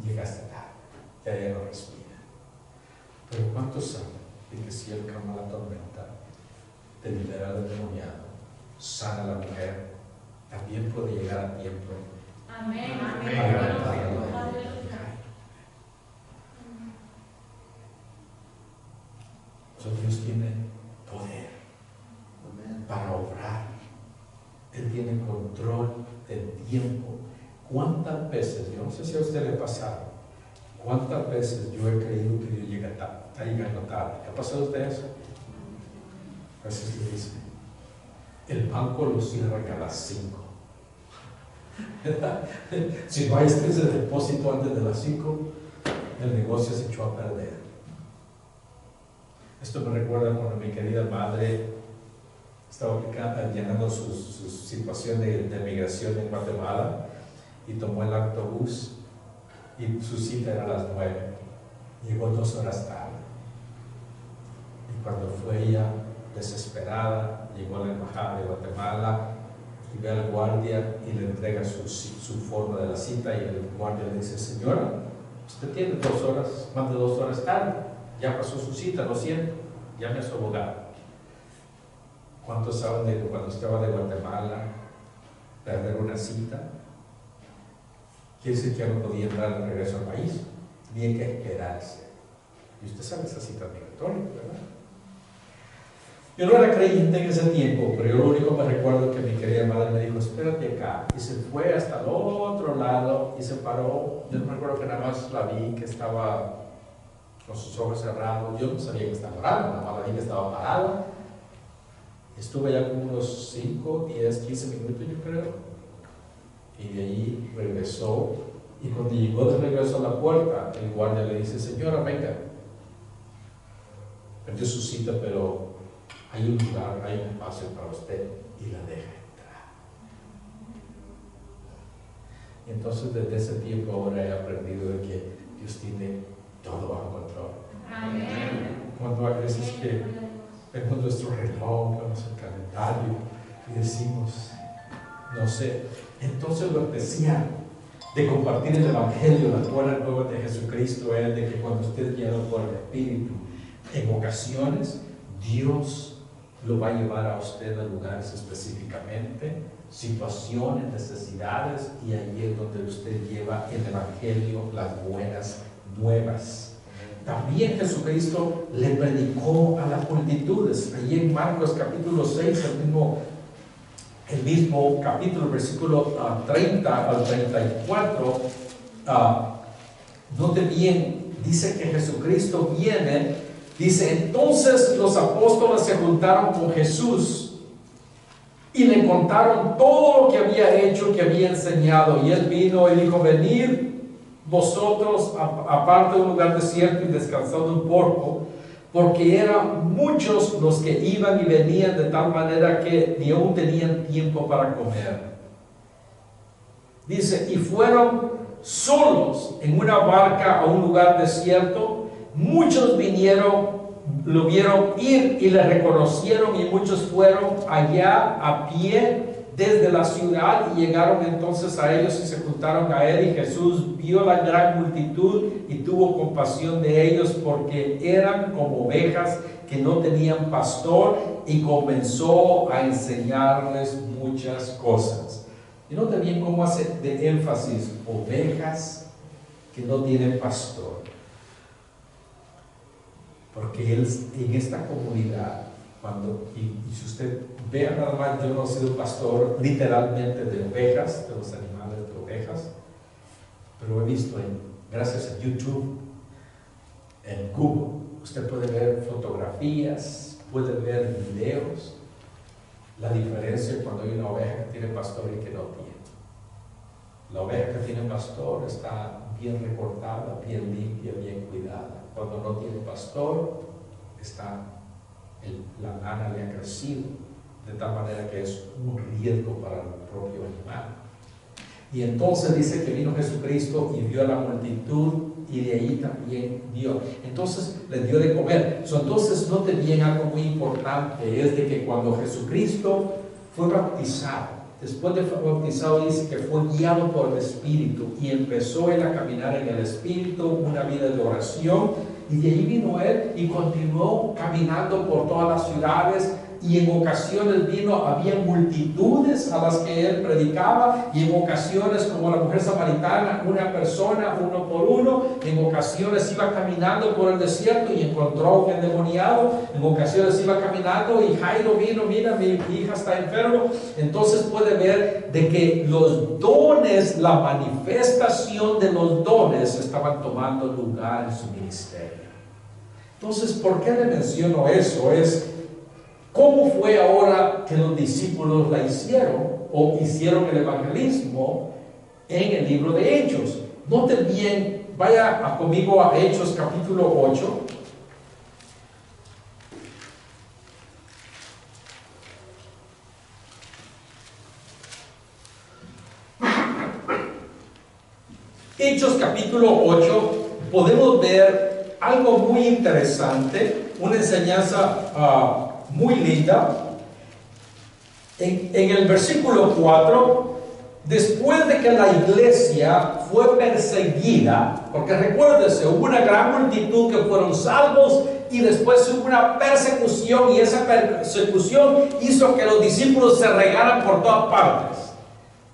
llegaste tarde, ya no respira. Pero ¿cuántos saben de que si él calma la tormenta, te libera del endemoniado, sana a la mujer, también puede llegar a tiempo? Amén. Dios tiene poder para obrar. Él tiene control del tiempo. ¿Cuántas veces, yo no sé si a usted le ha pasado, cuántas veces yo he creído que Dios llega tarde, está llegando tarde? ¿Le ha pasado a usted eso? A veces le dice: el banco lo cierra a las 5. Si no hay ese depósito antes de las 5, el negocio se echó a perder. Esto me recuerda cuando mi querida madre estaba llenando su situación de migración en Guatemala y tomó el autobús y su cita era a las 9. Llegó 2 horas tarde. Y cuando fue ella desesperada, llegó a la embajada de Guatemala y ve al guardia y le entrega su forma de la cita, y el guardia le dice: señora, usted tiene 2 horas, más de 2 horas tarde, ya pasó su cita, lo siento, llame a su abogado. ¿Cuántos saben de que cuando estaba de Guatemala perder una cita quiere decir que ya no podía entrar de regreso al país? Tenía que esperarse. Y usted sabe esa cita migratoria, ¿verdad? Yo no era creyente en ese tiempo, pero yo lo único que me recuerdo es que mi querida madre me dijo: espérate acá, y se fue hasta el otro lado y se paró. Yo no recuerdo que nada más la vi que estaba con sus ojos cerrados. Yo no sabía que estaba orando, nada más la vi que estaba parada. Estuve ya como unos 5, 10, 15 minutos, yo creo, y de ahí regresó, y cuando llegó de regreso a la puerta, el guardia le dice: señora, venga, perdió su cita, pero hay un lugar, hay un espacio para usted, y la deja entrar. Y entonces desde ese tiempo ahora he aprendido de que Dios tiene todo bajo control. Amén. Cuando hay veces que vemos nuestro reloj, vemos el calendario y decimos, no sé. Entonces lo especial de compartir el Evangelio, la buena nueva de Jesucristo, es de que cuando usted es lleno por el Espíritu, en ocasiones Dios lo va a llevar a usted a lugares específicamente, situaciones, necesidades, y ahí es donde usted lleva el Evangelio, las buenas nuevas. También Jesucristo le predicó a las multitudes. Allí en Marcos capítulo 6, el mismo capítulo, versículo 30 al 34, note bien, dice que Jesucristo viene, dice: entonces los apóstoles se juntaron con Jesús y le contaron todo lo que había hecho, que había enseñado, y él vino y dijo: venid vosotros aparte de un lugar desierto y descansad un poco, porque eran muchos los que iban y venían, de tal manera que ni aún tenían tiempo para comer. Dice: y fueron solos en una barca a un lugar desierto. Muchos vinieron, lo vieron ir y le reconocieron, y muchos fueron allá a pie desde la ciudad y llegaron entonces a ellos y se juntaron a él. Y Jesús vio la gran multitud y tuvo compasión de ellos, porque eran como ovejas que no tenían pastor, y comenzó a enseñarles muchas cosas. Y note bien cómo hace de énfasis: ovejas que no tienen pastor. Porque él, en esta comunidad, y si usted vea nada más, yo no he sido pastor literalmente de ovejas, de los animales de ovejas, pero he visto gracias a YouTube, en Google, usted puede ver fotografías, puede ver videos, la diferencia cuando hay una oveja que tiene pastor y que no tiene. La oveja que tiene pastor está bien recortada, bien limpia, bien cuidada. Cuando no tiene pastor, la lana le ha crecido de tal manera que es un riesgo para el propio animal. Y entonces dice que vino Jesucristo y vio a la multitud, y de ahí también dio. Entonces les dio de comer. Entonces note bien algo muy importante, es de que cuando Jesucristo fue bautizado, después de ser bautizado, dice que fue guiado por el Espíritu, y empezó él a caminar en el Espíritu, una vida de oración, y de ahí vino él y continuó caminando por todas las ciudades, y en ocasiones había multitudes a las que él predicaba, y en ocasiones, como la mujer samaritana, una persona, uno por uno. En ocasiones iba caminando por el desierto y encontró un endemoniado. En ocasiones iba caminando y Jairo vino: mira, mi hija está enferma. Entonces puede ver de que los dones, la manifestación de los dones, estaban tomando lugar en su ministerio. Entonces, ¿por qué le menciono eso? Es ¿cómo fue ahora que los discípulos la hicieron o hicieron el evangelismo en el libro de Hechos? Noten bien, vaya conmigo a Hechos capítulo 8. Hechos capítulo 8 podemos ver algo muy interesante, una enseñanza muy linda. En el versículo 4, después de que la iglesia fue perseguida, porque recuérdese, hubo una gran multitud que fueron salvos y después hubo una persecución, y esa persecución hizo que los discípulos se regaran por todas partes.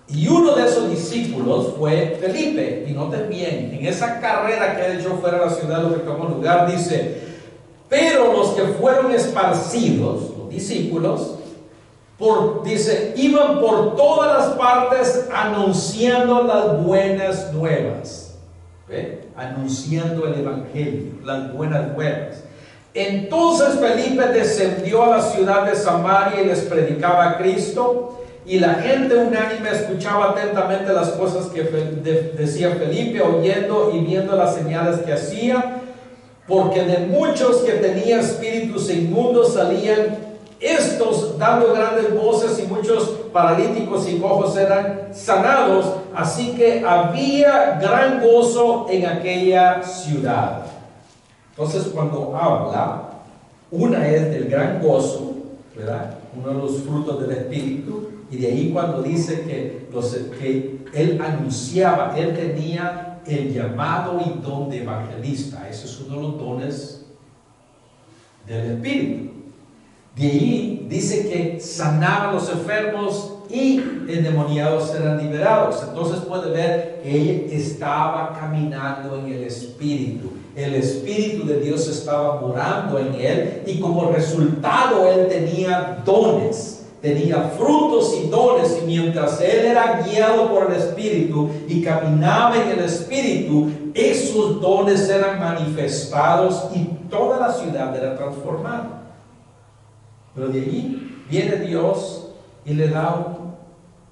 Y uno de esos discípulos fue Felipe. Y noten bien, en esa carrera que él echó fuera de la ciudad, lo que tomó lugar, dice: pero los que fueron esparcidos, los discípulos, dice, iban por todas las partes anunciando las buenas nuevas. ¿Ve? Anunciando el evangelio, las buenas nuevas. Entonces Felipe descendió a la ciudad de Samaria y les predicaba a Cristo, y la gente unánime escuchaba atentamente las cosas que decía Felipe, oyendo y viendo las señales que hacía, porque de muchos que tenían espíritus inmundos salían estos dando grandes voces, y muchos paralíticos y cojos eran sanados. Así que había gran gozo en aquella ciudad. Entonces, cuando habla, una es del gran gozo, ¿verdad? Uno de los frutos del Espíritu, y de ahí cuando dice que él anunciaba, él tenía el llamado y don de evangelista. Ese es uno de los dones del Espíritu. De ahí dice que sanaban los enfermos y endemoniados eran liberados. Entonces puede ver que él estaba caminando en el Espíritu. El Espíritu de Dios estaba morando en él, y como resultado él tenía dones, tenía frutos y dones. Y mientras él era guiado por el Espíritu y caminaba en el Espíritu, esos dones eran manifestados y toda la ciudad era transformada. Pero de allí viene Dios y le da un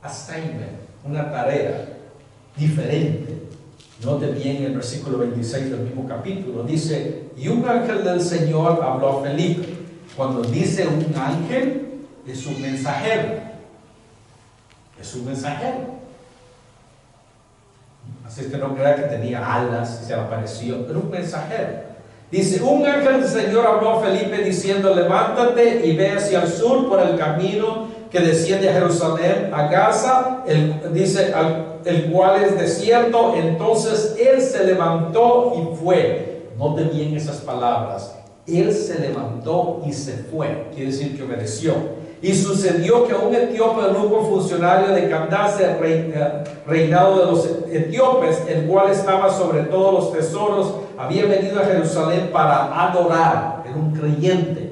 assignment, una tarea diferente. Note bien el versículo 26 del mismo capítulo. Dice: y un ángel del Señor habló a Felipe. Cuando dice un ángel, es un mensajero. Es un mensajero. Así es que no crea que tenía alas y se le apareció. Era un mensajero. Dice: un ángel del Señor habló a Felipe diciendo: levántate y ve hacia el sur por el camino que desciende a Jerusalén, a Gaza, el cual es desierto. Entonces él se levantó y fue. Note bien esas palabras. Él se levantó y se fue. Quiere decir que obedeció. Y sucedió que un etíope, un funcionario de Candace, reinado de los etíopes, el cual estaba sobre todos los tesoros, había venido a Jerusalén para adorar. Era un creyente.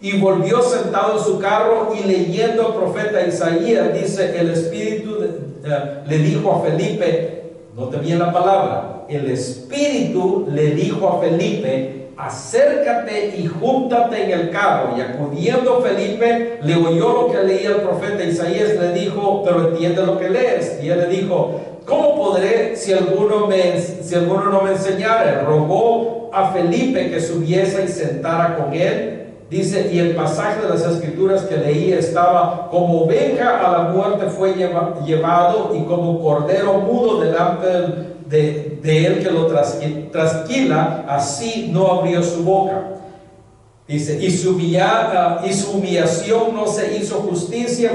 Y volvió sentado en su carro, y leyendo al profeta Isaías, dice: el Espíritu le dijo a Felipe, note bien la palabra, el Espíritu le dijo a Felipe: acércate y júntate en el carro. Y acudiendo Felipe, le oyó lo que leía el profeta Isaías, le dijo: pero entiende lo que lees. Y él le dijo: ¿cómo podré si alguno no me enseñara? Rogó a Felipe que subiese y sentara con él. Dice: y el pasaje de las Escrituras que leía estaba: como oveja a la muerte fue llevado, y como cordero mudo delante de él que lo trasquila, así no abrió su boca. Dice: y su humillación no se hizo justicia,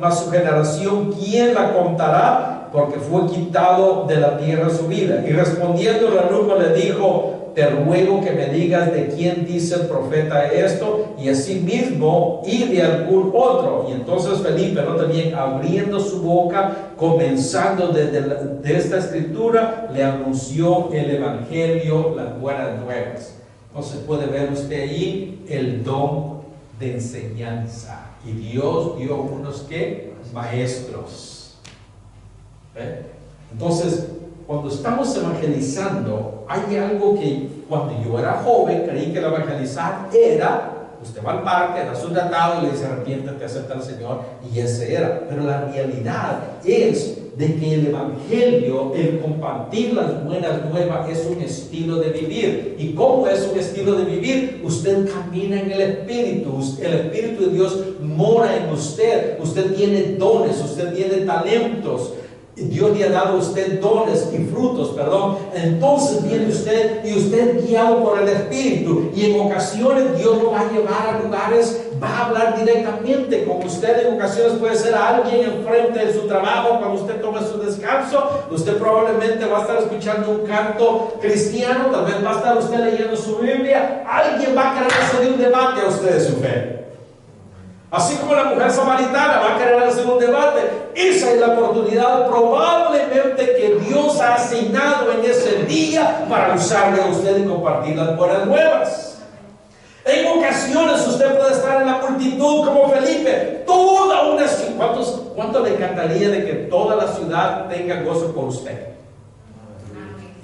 mas su generación, ¿quién la contará? Porque fue quitado de la tierra su vida. Y respondiendo el eunuco le dijo: te ruego que me digas de quién dice el profeta esto, y asimismo y de algún otro. Y entonces Felipe, note bien, abriendo su boca, comenzando de esta escritura, le anunció el evangelio, las buenas nuevas. Entonces puede ver usted ahí el don de enseñanza. Y Dios dio unos que maestros. ¿Eh? Entonces, cuando estamos evangelizando, hay algo que cuando yo era joven creí que el evangelizar era: usted va al parque, da su tratado y le dice: arrepiéntate, acepta al Señor, y ese era. Pero la realidad es de que el evangelio, el compartir las buenas nuevas, es un estilo de vivir. ¿Y cómo es un estilo de vivir? Usted camina en el Espíritu. El Espíritu de Dios mora en usted. Usted tiene dones, usted tiene talentos. Dios le ha dado a usted dones y frutos, perdón. Entonces viene usted y usted guiado por el Espíritu. Y en ocasiones Dios lo va a llevar a lugares, va a hablar directamente con usted. En ocasiones puede ser alguien enfrente de su trabajo cuando usted toma su descanso. Usted probablemente va a estar escuchando un canto cristiano, tal vez va a estar usted leyendo su Biblia. Alguien va a querer hacer un debate a usted de su fe. Así como la mujer samaritana va a querer hacer un debate, esa es la oportunidad probablemente que Dios ha asignado en ese día para usarle a usted y compartir las buenas nuevas. En ocasiones usted puede estar en la multitud como Felipe, toda una ciudad. ¿Cuánto le encantaría de que toda la ciudad tenga gozo por usted?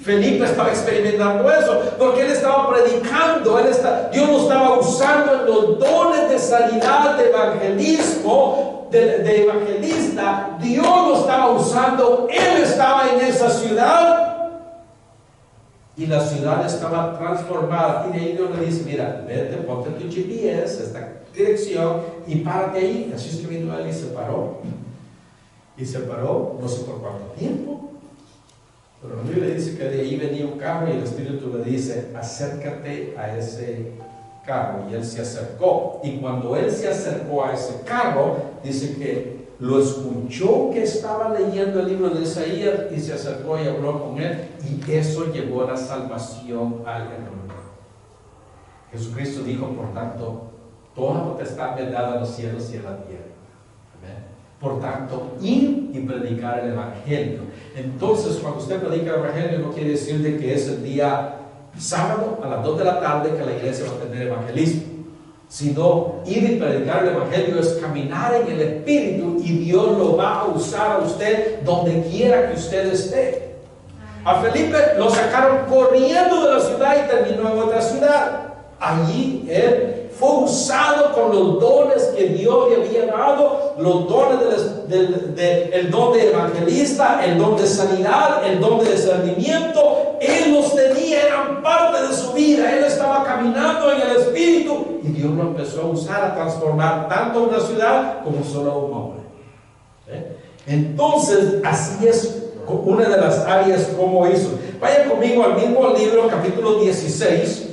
Felipe estaba experimentando eso, porque él estaba predicando, Dios lo estaba usando en los dones de sanidad, de evangelismo, de evangelista. Dios lo estaba usando, él estaba en esa ciudad y la ciudad estaba transformada. Y de ahí Dios le dice: mira, vete, ponte tu GPS, esta dirección, y párate ahí. Así es que vino él y se paró. Y se paró, no sé por cuánto tiempo. Pero la Biblia dice que de ahí venía un carro y el Espíritu le dice: acércate a ese carro. Y él se acercó. Y cuando él se acercó a ese carro, dice que lo escuchó que estaba leyendo el libro de Isaías y se acercó y habló con él. Y eso llevó a la salvación al mundo. Jesucristo dijo, por tanto, toda potestad me dada en los cielos y en la tierra. Amén. Por tanto, ir y predicar el Evangelio. Entonces, cuando usted predica el Evangelio, no quiere decir de que es el día sábado a las 2 de la tarde que la iglesia va a tener evangelismo, sino ir y predicar el Evangelio es caminar en el Espíritu, y Dios lo va a usar a usted donde quiera que usted esté. A Felipe lo sacaron corriendo de la ciudad y terminó en otra ciudad. Allí él fue usado con los dones que Dios le había dado, los dones el don de evangelista, el don de sanidad, el don de discernimiento. Él los tenía, eran parte de su vida. Él estaba caminando en el Espíritu y Dios lo empezó a usar, a transformar tanto una ciudad como solo un hombre. Entonces, así es una de las áreas como hizo. Vaya conmigo al mismo libro, capítulo 16.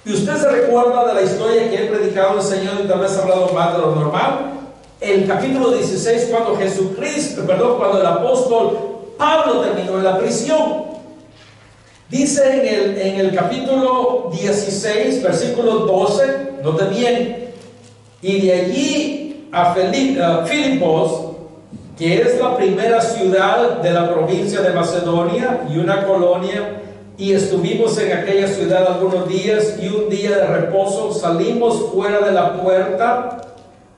Y usted se recuerda de la historia que he predicado, enseñado y tal vez hablado más de lo normal. El capítulo 16, cuando el apóstol Pablo terminó en la prisión. Dice en el capítulo 16, versículo 12, note bien: y de allí a Filipos, que es la primera ciudad de la provincia de Macedonia y una colonia, y estuvimos en aquella ciudad algunos días, y un día de reposo salimos fuera de la puerta,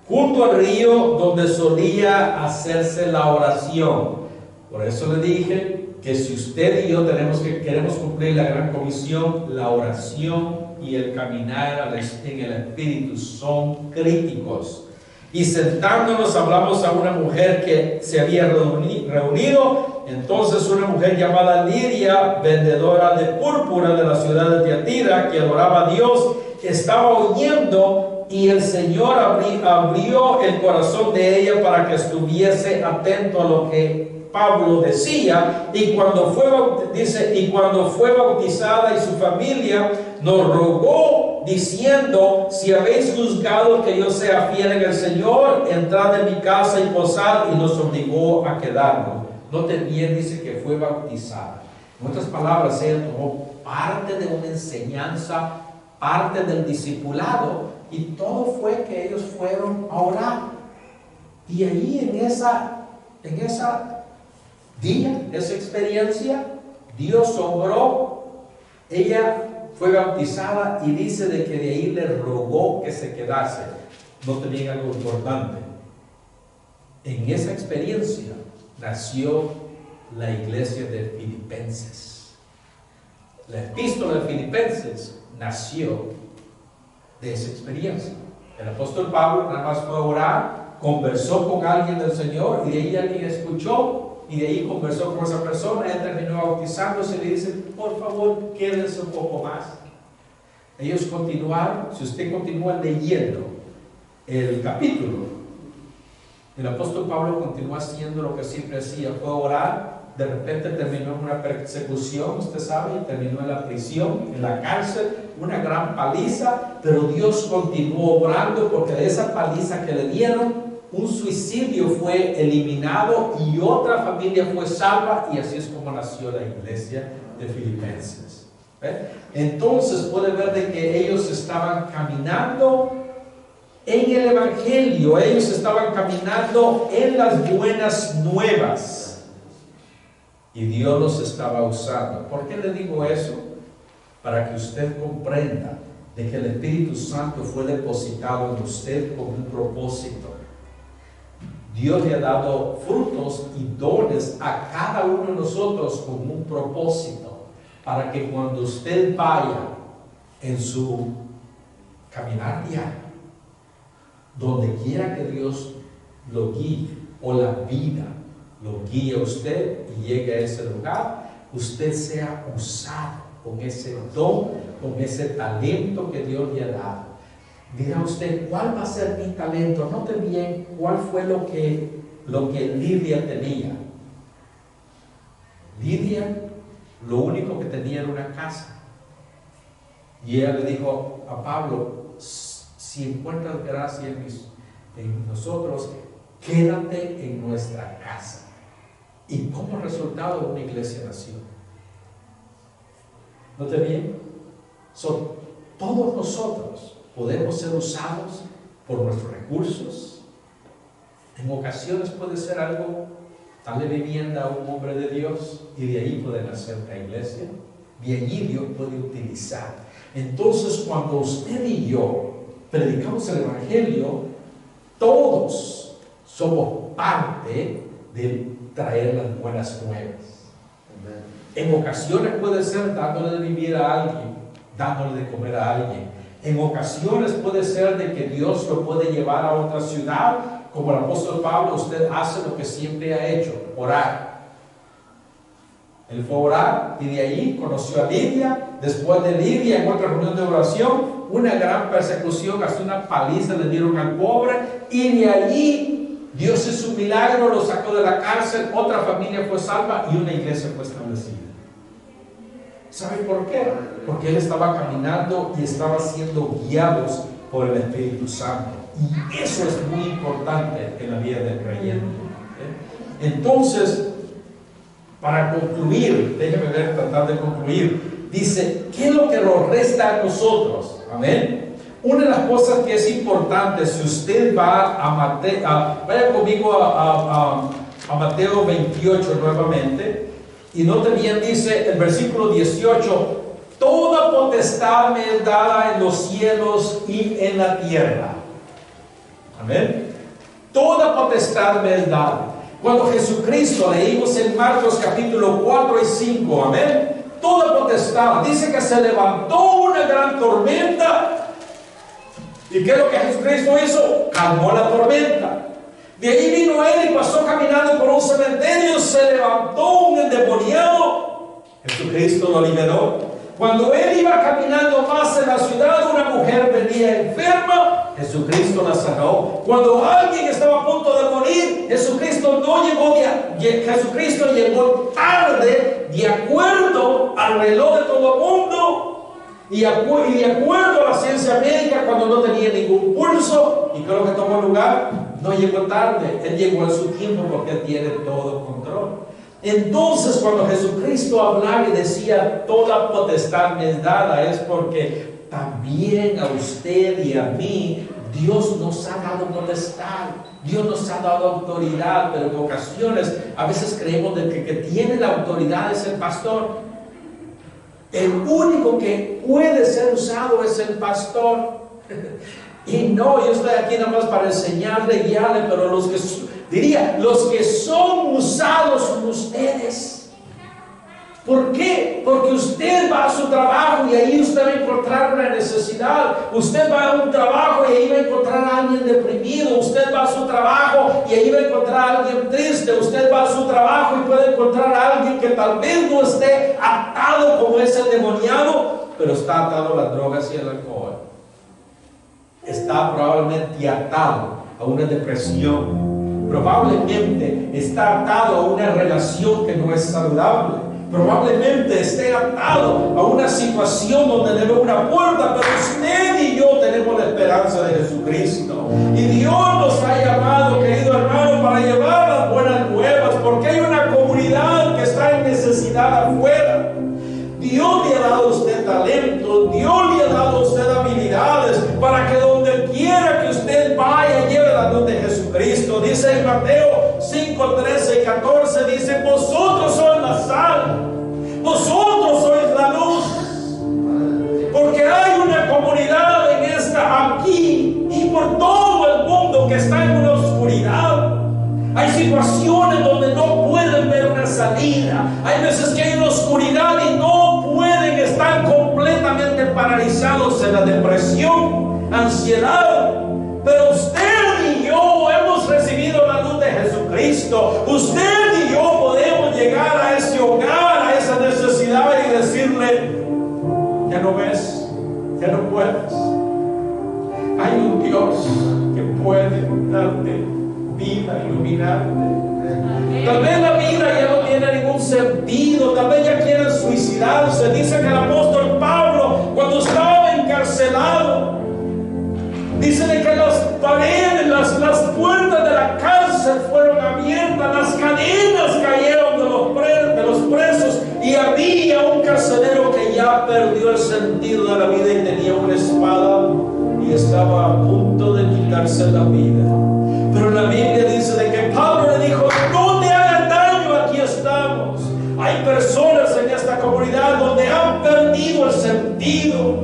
junto al río donde solía hacerse la oración. Por eso le dije que si usted y yo queremos cumplir la gran comisión, la oración y el caminar en el Espíritu son críticos. Y sentándonos hablamos a una mujer que se había reunido. Entonces una mujer llamada Lidia, vendedora de púrpura de la ciudad de Tiatira, que adoraba a Dios, estaba oyendo, y el Señor abrió el corazón de ella para que estuviese atento a lo que Pablo decía. Y cuando fue bautizada y su familia, nos rogó diciendo: si habéis juzgado que yo sea fiel en el Señor, entrad en mi casa y posad. Y nos obligó a quedarnos. Note bien, dice que fue bautizada. En otras palabras, ella tomó parte de una enseñanza, parte del discipulado, y todo fue que ellos fueron a orar. Y ahí en esa experiencia, Dios obró. Ella fue bautizada y dice de que de ahí le rogó que se quedase. No tenía algo importante. En esa experiencia nació la iglesia de Filipenses. La epístola de Filipenses nació de esa experiencia. El apóstol Pablo nada más fue a orar, conversó con alguien del Señor, y de ahí alguien escuchó, y de ahí conversó con esa persona. Él terminó bautizándose y le dice: por favor, quédense un poco más. Ellos continuaron. Si usted continúa leyendo el capítulo, El apóstol Pablo continuó haciendo lo que siempre hacía, fue orar. De repente terminó en una persecución, usted sabe, y terminó en la prisión, en la cárcel, una gran paliza, pero Dios continuó obrando, porque de esa paliza que le dieron, un suicidio fue eliminado y otra familia fue salva, y así es como nació la iglesia de Filipenses. Entonces puede ver de que ellos estaban caminando en el Evangelio, ellos estaban caminando en las buenas nuevas. Y Dios los estaba usando. ¿Por qué le digo eso? Para que usted comprenda de que el Espíritu Santo fue depositado en usted con un propósito. Dios le ha dado frutos y dones a cada uno de nosotros con un propósito, para que cuando usted vaya en su caminar diario, donde quiera que Dios lo guíe, o la vida lo guíe a usted y llegue a ese lugar, usted sea usado con ese don, con ese talento que Dios le ha dado. Dirá usted, ¿cuál va a ser mi talento? Note bien cuál fue lo que Lidia tenía. Lidia, lo único que tenía era una casa. Y ella le dijo a Pablo, si encuentras gracia en nosotros, quédate en nuestra casa. Y como resultado, una iglesia nació. ¿Note bien? Todos nosotros podemos ser usados por nuestros recursos. En ocasiones puede ser algo, darle vivienda a un hombre de Dios, y de ahí puede nacer una iglesia. Y allí Dios puede utilizar. Entonces, cuando usted y yo predicamos el Evangelio, todos somos parte de traer las buenas nuevas. En ocasiones puede ser dándole de vivir a alguien, dándole de comer a alguien. En ocasiones puede ser de que Dios lo puede llevar a otra ciudad, como el apóstol Pablo. Usted hace lo que siempre ha hecho, orar. Él fue a orar y de ahí conoció a Lidia. Después de Lidia, en otra reunión de oración, una gran persecución, hasta una paliza le dieron al pobre, y de allí Dios hizo un milagro, lo sacó de la cárcel, otra familia fue salva y una iglesia fue establecida. ¿Sabe por qué? Porque él estaba caminando y estaba siendo guiados por el Espíritu Santo. Y eso es muy importante en la vida del creyente. Entonces, para concluir, déjeme ver, tratar de concluir. Dice, ¿qué es lo que nos resta a nosotros? Amén. Una de las cosas que es importante, si usted va a Mateo, vaya conmigo a Mateo 28 nuevamente, y note bien, dice el versículo 18, toda potestad me es dada en los cielos y en la tierra. Amén. Toda potestad me es dada. Cuando Jesucristo, leímos en Marcos capítulo 4 y 5, amén, toda potestad, dice que se levantó una gran tormenta. ¿Y qué es lo que Jesucristo hizo? Calmó la tormenta. De ahí vino él y pasó caminando por un cementerio, se levantó un endemoniado. Jesucristo lo liberó. Cuando él iba caminando más en la ciudad, una mujer venía enferma, Jesucristo la sanó. Cuando alguien estaba a punto de morir, Jesucristo Jesucristo llegó tarde, de acuerdo al reloj de todo el mundo. Y de acuerdo a la ciencia médica, cuando no tenía ningún pulso, y creo que tomó lugar, no llegó tarde, él llegó en su tiempo, porque él tiene todo control. Entonces, cuando Jesucristo hablaba y decía toda potestad me es dada, es porque también a usted y a mí Dios nos ha dado potestad, Dios nos ha dado autoridad. Pero en ocasiones a veces creemos de que tiene la autoridad es el pastor. El único que puede ser usado es el pastor. Y no, yo estoy aquí nada más para enseñarle, guiarle, pero los que son usados son ustedes. ¿Por qué? Porque usted va a su trabajo y ahí usted va a encontrar una necesidad. Usted va a un trabajo y ahí va a encontrar a alguien deprimido. Usted va a su trabajo y ahí va a encontrar a alguien triste. Usted va a su trabajo y puede encontrar a alguien que tal vez no esté atado como es el demoniado, pero está atado a las drogas y al alcohol. Está probablemente atado a una depresión. Probablemente está atado a una relación que no es saludable. Probablemente esté atado a una situación donde debe una puerta, pero usted y yo tenemos la esperanza de Jesucristo. Y Dios nos ha llamado, querido hermano, para llevar las buenas nuevas, porque hay una comunidad que está en necesidad afuera. Dios le ha dado a usted talento, Dios le ha dado a usted habilidades para que donde quiera que usted vaya lleve la luz de Jesucristo. Dice en Mateo 5, 13 y 14, dice: vosotros sois la sal, vosotros sois la luz. Porque hay una comunidad aquí y por todo el mundo que está en una oscuridad. Hay situaciones donde no pueden ver una salida. Hay veces que hay una oscuridad y no pueden, estar completamente paralizados en la depresión, ansiedad. Pero usted y yo hemos recibido la luz de Jesucristo. Usted y yo podemos llegar a ese hogar, a esa necesidad y decirle: ya no ves, ya no puedes. Hay un Dios que puede darte vida, iluminarte. Tal vez la vida ya no tiene ningún sentido, tal vez ya quieren suicidarse. Dice que el apóstol Pablo, cuando estaba encarcelado, dice de que las paredes, las puertas de la cárcel fueron abiertas, las cadenas cayeron de los presos, y había un carcelero que ya perdió el sentido de la vida y tenía una espada y estaba a punto de quitarse la vida. Pero la Biblia dice de que Pablo le dijo: no te hagas daño, aquí estamos. Hay personas en esta comunidad donde han perdido el sentido,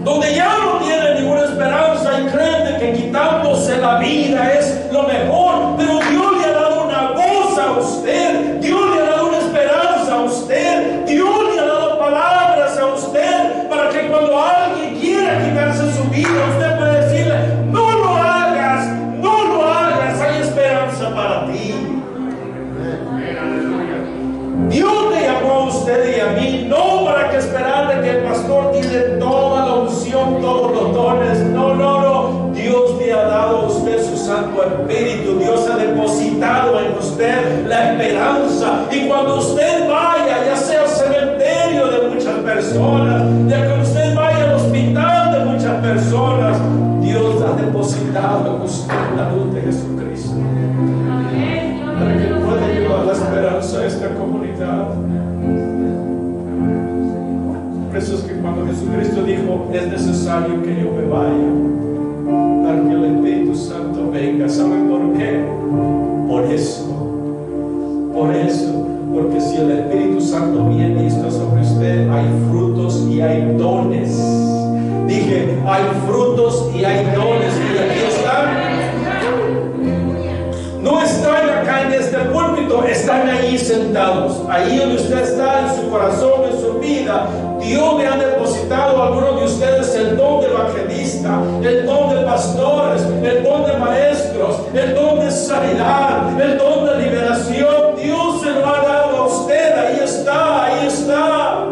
donde ya no tienen ninguna esperanza y creen de que quitándose la vida es lo mejor. Pero Dios le ha dado una voz a usted, Dios le ha dado una esperanza a usted, Dios le ha dado palabras a usted para que cuando alguien quiera quitarse su vida, usted puede decirle: no lo hagas, no lo hagas, hay esperanza para ti. Dios le llamó a usted y a mí no para que esperara que el pastor tiene toda la unción, todos los dones. No, no, no. Dios le ha dado a usted su Santo Espíritu. Dios ha depositado en usted la esperanza. Y cuando usted vaya, ya sea al cementerio de muchas personas, ya que usted vaya al hospital de muchas personas, Dios ha depositado en usted la luz de Jesucristo, para que pueda llevar la esperanza a esta comunidad. Por eso es que cuando Jesucristo dijo: es necesario que yo me vaya para que el Espíritu Santo venga, ¿saben por qué? Por eso, porque si el Espíritu Santo viene y está sobre usted, hay frutos y hay dones. Dije, hay frutos y hay dones, y aquí están. No están acá en este púlpito, están ahí sentados. Ahí donde usted está, en su corazón, en su vida, Dios le ha depositado a algunos de ustedes el don de evangelista, el don de pastores, el don de maestros, el don de sanidad, el don de liberación. Dios se lo ha dado a usted. Ahí está, ahí está.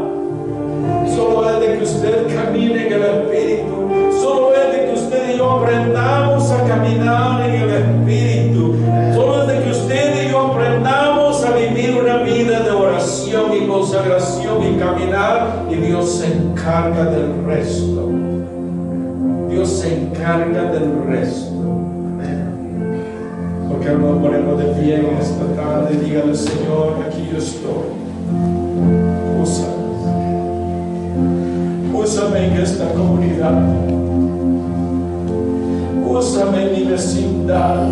Solo es de que usted camine en el Espíritu. Solo es de que usted y yo aprendamos a caminar en el Espíritu. Solo es de que usted y yo aprendamos a vivir una vida de oración y consagración y caminar, y Dios se encarga del resto. Dios se encarga del resto. Porque nos ponemos de pie en esta tarde y dígale: Señor, aquí yo estoy. Úsame en esta comunidad. Úsame en mi vecindad.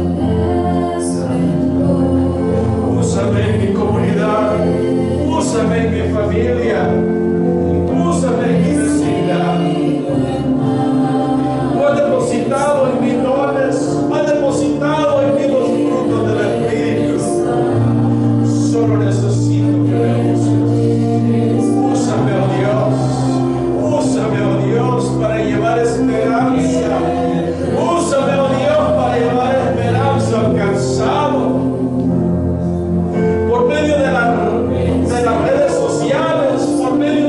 Úsame en mi comunidad. Úsame en mi familia. Úsame en mi vecindad. Tú has depositado en mis dones. Has depositado en mí los frutos del Espíritu. Solo necesito que me uses. Úsame, oh Dios. Úsame, oh Dios, para llevar esperanza. Úsame, oh Dios, para llevar esperanza al cansado. Por medio de las redes sociales, por medio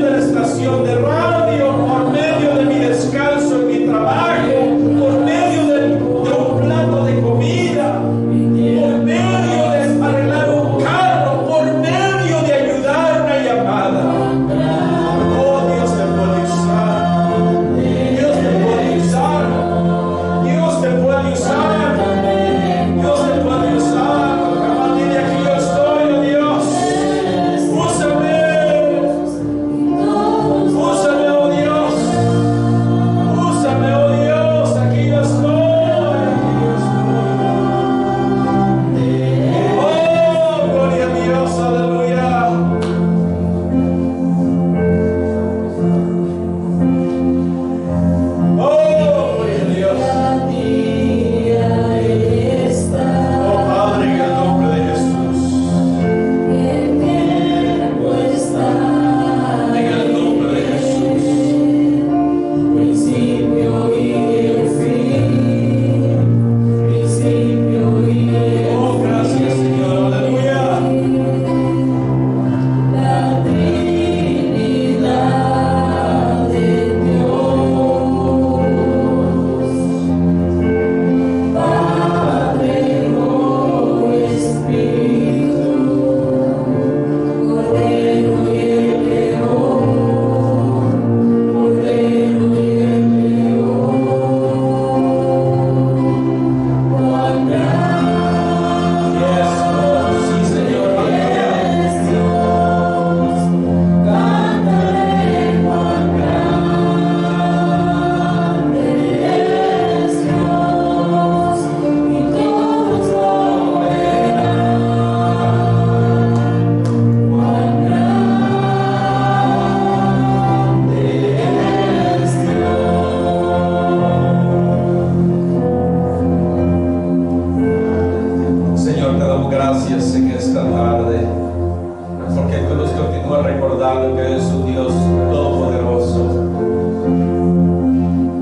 declarando que eres un Dios todopoderoso,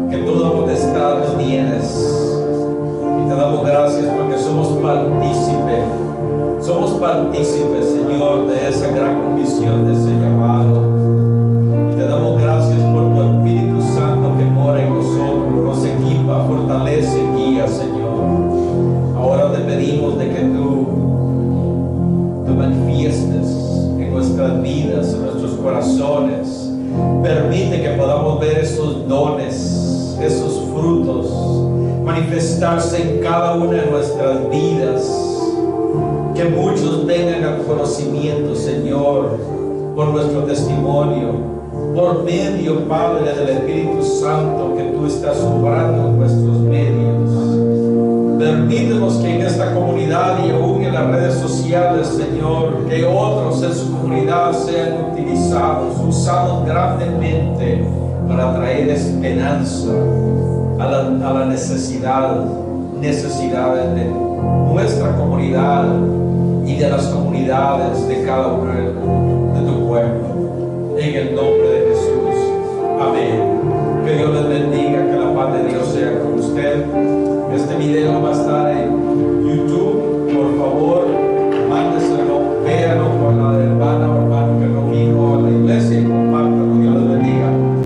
que toda potestad tú tienes. Y te damos gracias porque somos partícipes, Señor, de esa gran comisión, de ese llamado. Y te damos gracias por tu Espíritu Santo que mora en nosotros, nos equipa, fortalece, guía, Señor. Ahora te pedimos de que tú manifiestes en nuestras vidas, en nuestros corazones. Permite que podamos ver esos dones, esos frutos, manifestarse en cada una de nuestras vidas. Que muchos vengan al conocimiento, Señor, por nuestro testimonio, por medio, Padre, del Espíritu Santo que tú estás obrando en nuestros medios. Permítenos que en esta comunidad y aún en las redes sociales, Señor, que otros en su comunidad sean usados grandemente para traer esperanza a la necesidades de nuestra comunidad y de las comunidades de cada uno de tu pueblo. En el nombre de Jesús. Amén. Que Dios les bendiga, que la paz de Dios sea con usted. Este video va a estar en